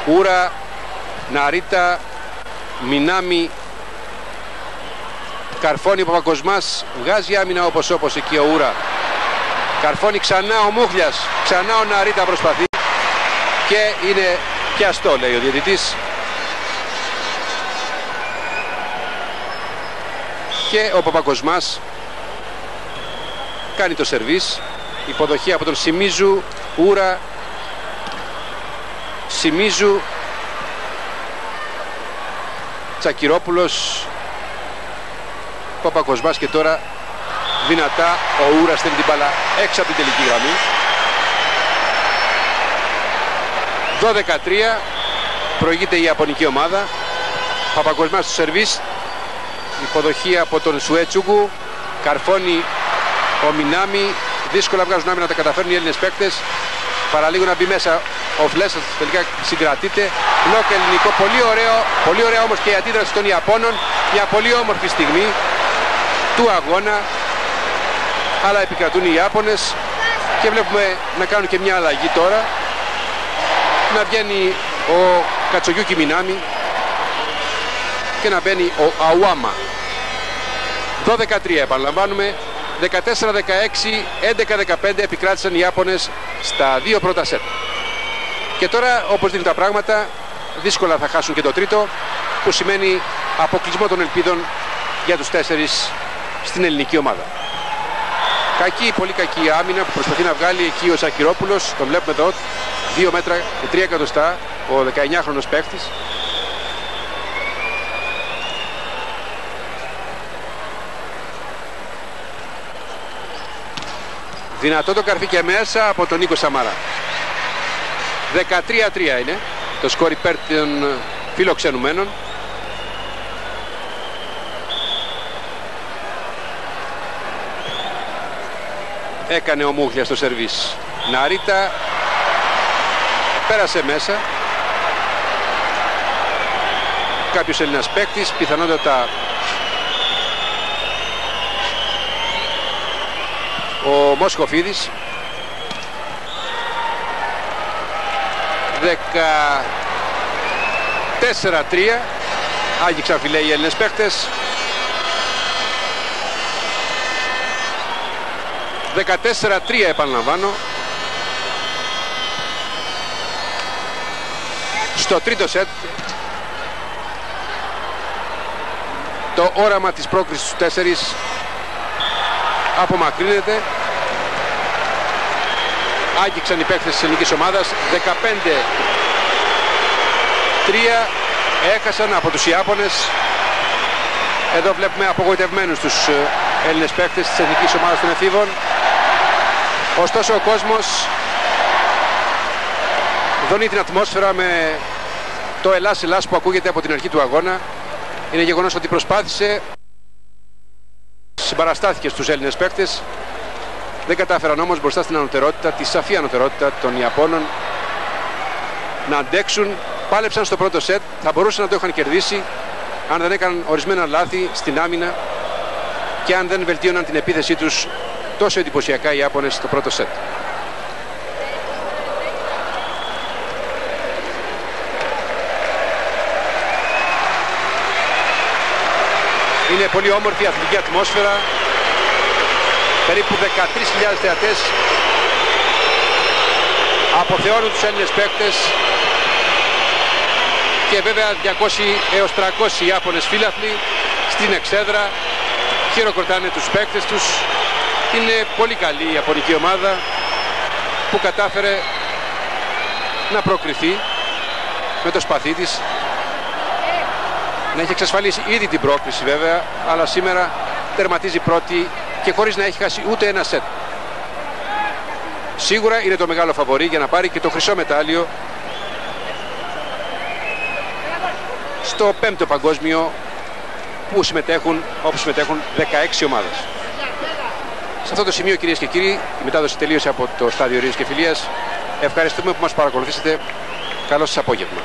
S1: Ούρα, Ναρίτα, Μινάμι, καρφώνει ο Παπακοσμάς, βγάζει άμυνα όπως εκεί ο Ούρα. Καρφώνει ξανά ο Μούχλιας, ξανά ο Ναρίτα προσπαθεί και είναι πιαστό, λέει ο διαιτητής. Και ο Παπακοσμάς κάνει το σερβίς. Υποδοχή από τον Σιμίζου, Ούρα, Σιμίζου, Τσακυρόπουλος, Παπακοσμάς, και τώρα δυνατά ο Ούρα στέλνει την μπάλα έξω από την τελική γραμμή. 12-3 προηγείται η Ιαπωνική ομάδα. Παπακοσμάς στο σερβίς, Υποδοχή από τον Σουέτσουγκου. Καρφώνει ο Μινάμι. Δύσκολα βγάζουν άμυνα, τα καταφέρνουν οι Έλληνες παίκτες. Παραλίγο να μπει μέσα ο Φλέσας, τελικά συγκρατείται. Μπλοκ ελληνικό, πολύ ωραία όμως και η αντίδραση των Ιαπώνων. Μια πολύ όμορφη στιγμή του αγώνα. Αλλά επικρατούν οι Ιάπωνες και βλέπουμε να κάνουν και μια αλλαγή τώρα. Να βγαίνει ο Κατσογιούκι Μινάμι και να μπαίνει ο Αουάμα. 12-13 επαναλαμβάνουμε. 14-16, 11-15 επικράτησαν οι Ιάπωνες στα δύο πρώτα σετ. Και τώρα, όπως δίνουν τα πράγματα, δύσκολα θα χάσουν και το τρίτο, που σημαίνει αποκλεισμό των ελπίδων για τους 4 στην ελληνική ομάδα. Πολύ κακή άμυνα που προσπαθεί να βγάλει εκεί ο Σακυρόπουλος. Τον βλέπουμε εδώ, 2 μέτρα και 3 εκατοστά, ο 19χρονος παίκτης. Δυνατό το καρφί και μέσα από τον Νίκο Σαμάρα. 13-3 είναι το σκορ υπέρ των φιλοξενουμένων. Έκανε ο Μούχλιας στο σερβίς. Ναρίτα πέρασε μέσα. Κάποιος Έλληνας παίκτης, πιθανότατα ο Μοσχοφίδης. 14-3. Άγγιξαν φιλέ οι Έλληνες παίκτες. 14-3 επαναλαμβάνω. Στο τρίτο σετ το όραμα της πρόκρισης στους 4 απομακρύνεται. Άγγιξαν οι παίκτες της ελληνικής ομάδας. 15-3 έχασαν από τους Ιάπωνες. Εδώ βλέπουμε απογοητευμένους τους Έλληνες παίκτες της εθνικής ομάδας των εφήβων. Ωστόσο ο κόσμος δονεί την ατμόσφαιρα με το Ελλάς Ελλάς που ακούγεται από την αρχή του αγώνα. Είναι γεγονός ότι προσπάθησε, συμπαραστάθηκε στους Έλληνες παίκτες. Δεν κατάφεραν όμως μπροστά στην ανωτερότητα, τη σαφή ανωτερότητα των Ιαπώνων, να αντέξουν. Πάλεψαν στο πρώτο σετ, θα μπορούσαν να το είχαν κερδίσει αν δεν έκαναν ορισμένα λάθη στην άμυνα και αν δεν βελτίωναν την επίθεσή τους τόσο εντυπωσιακά οι Ιάπωνες στο πρώτο σετ. Είναι πολύ όμορφη αθλητική ατμόσφαιρα. Περίπου 13.000 θεατές αποθεώνουν τους Έλληνες παίκτες και βέβαια 200 έως 300 Ιάπωνες φίλαθλοι στην εξέδρα χειροκροτάνε τους παίκτες τους. Είναι πολύ καλή η Ιαπωνική ομάδα που κατάφερε να προκριθεί με το σπαθί της. Να έχει εξασφαλίσει ήδη την πρόκριση βέβαια, αλλά σήμερα τερματίζει πρώτη και χωρίς να έχει χάσει ούτε ένα σετ. Σίγουρα είναι το μεγάλο φαβορί για να πάρει και το χρυσό μετάλλιο στο 5ο παγκόσμιο που συμμετέχουν, όπου συμμετέχουν 16 ομάδες. Σε αυτό το σημείο, κυρίες και κύριοι, η μετάδοση τελείωσε από το στάδιο Ρήνης και Φιλίας. Ευχαριστούμε που μας παρακολουθήσετε. Καλό σας απόγευμα.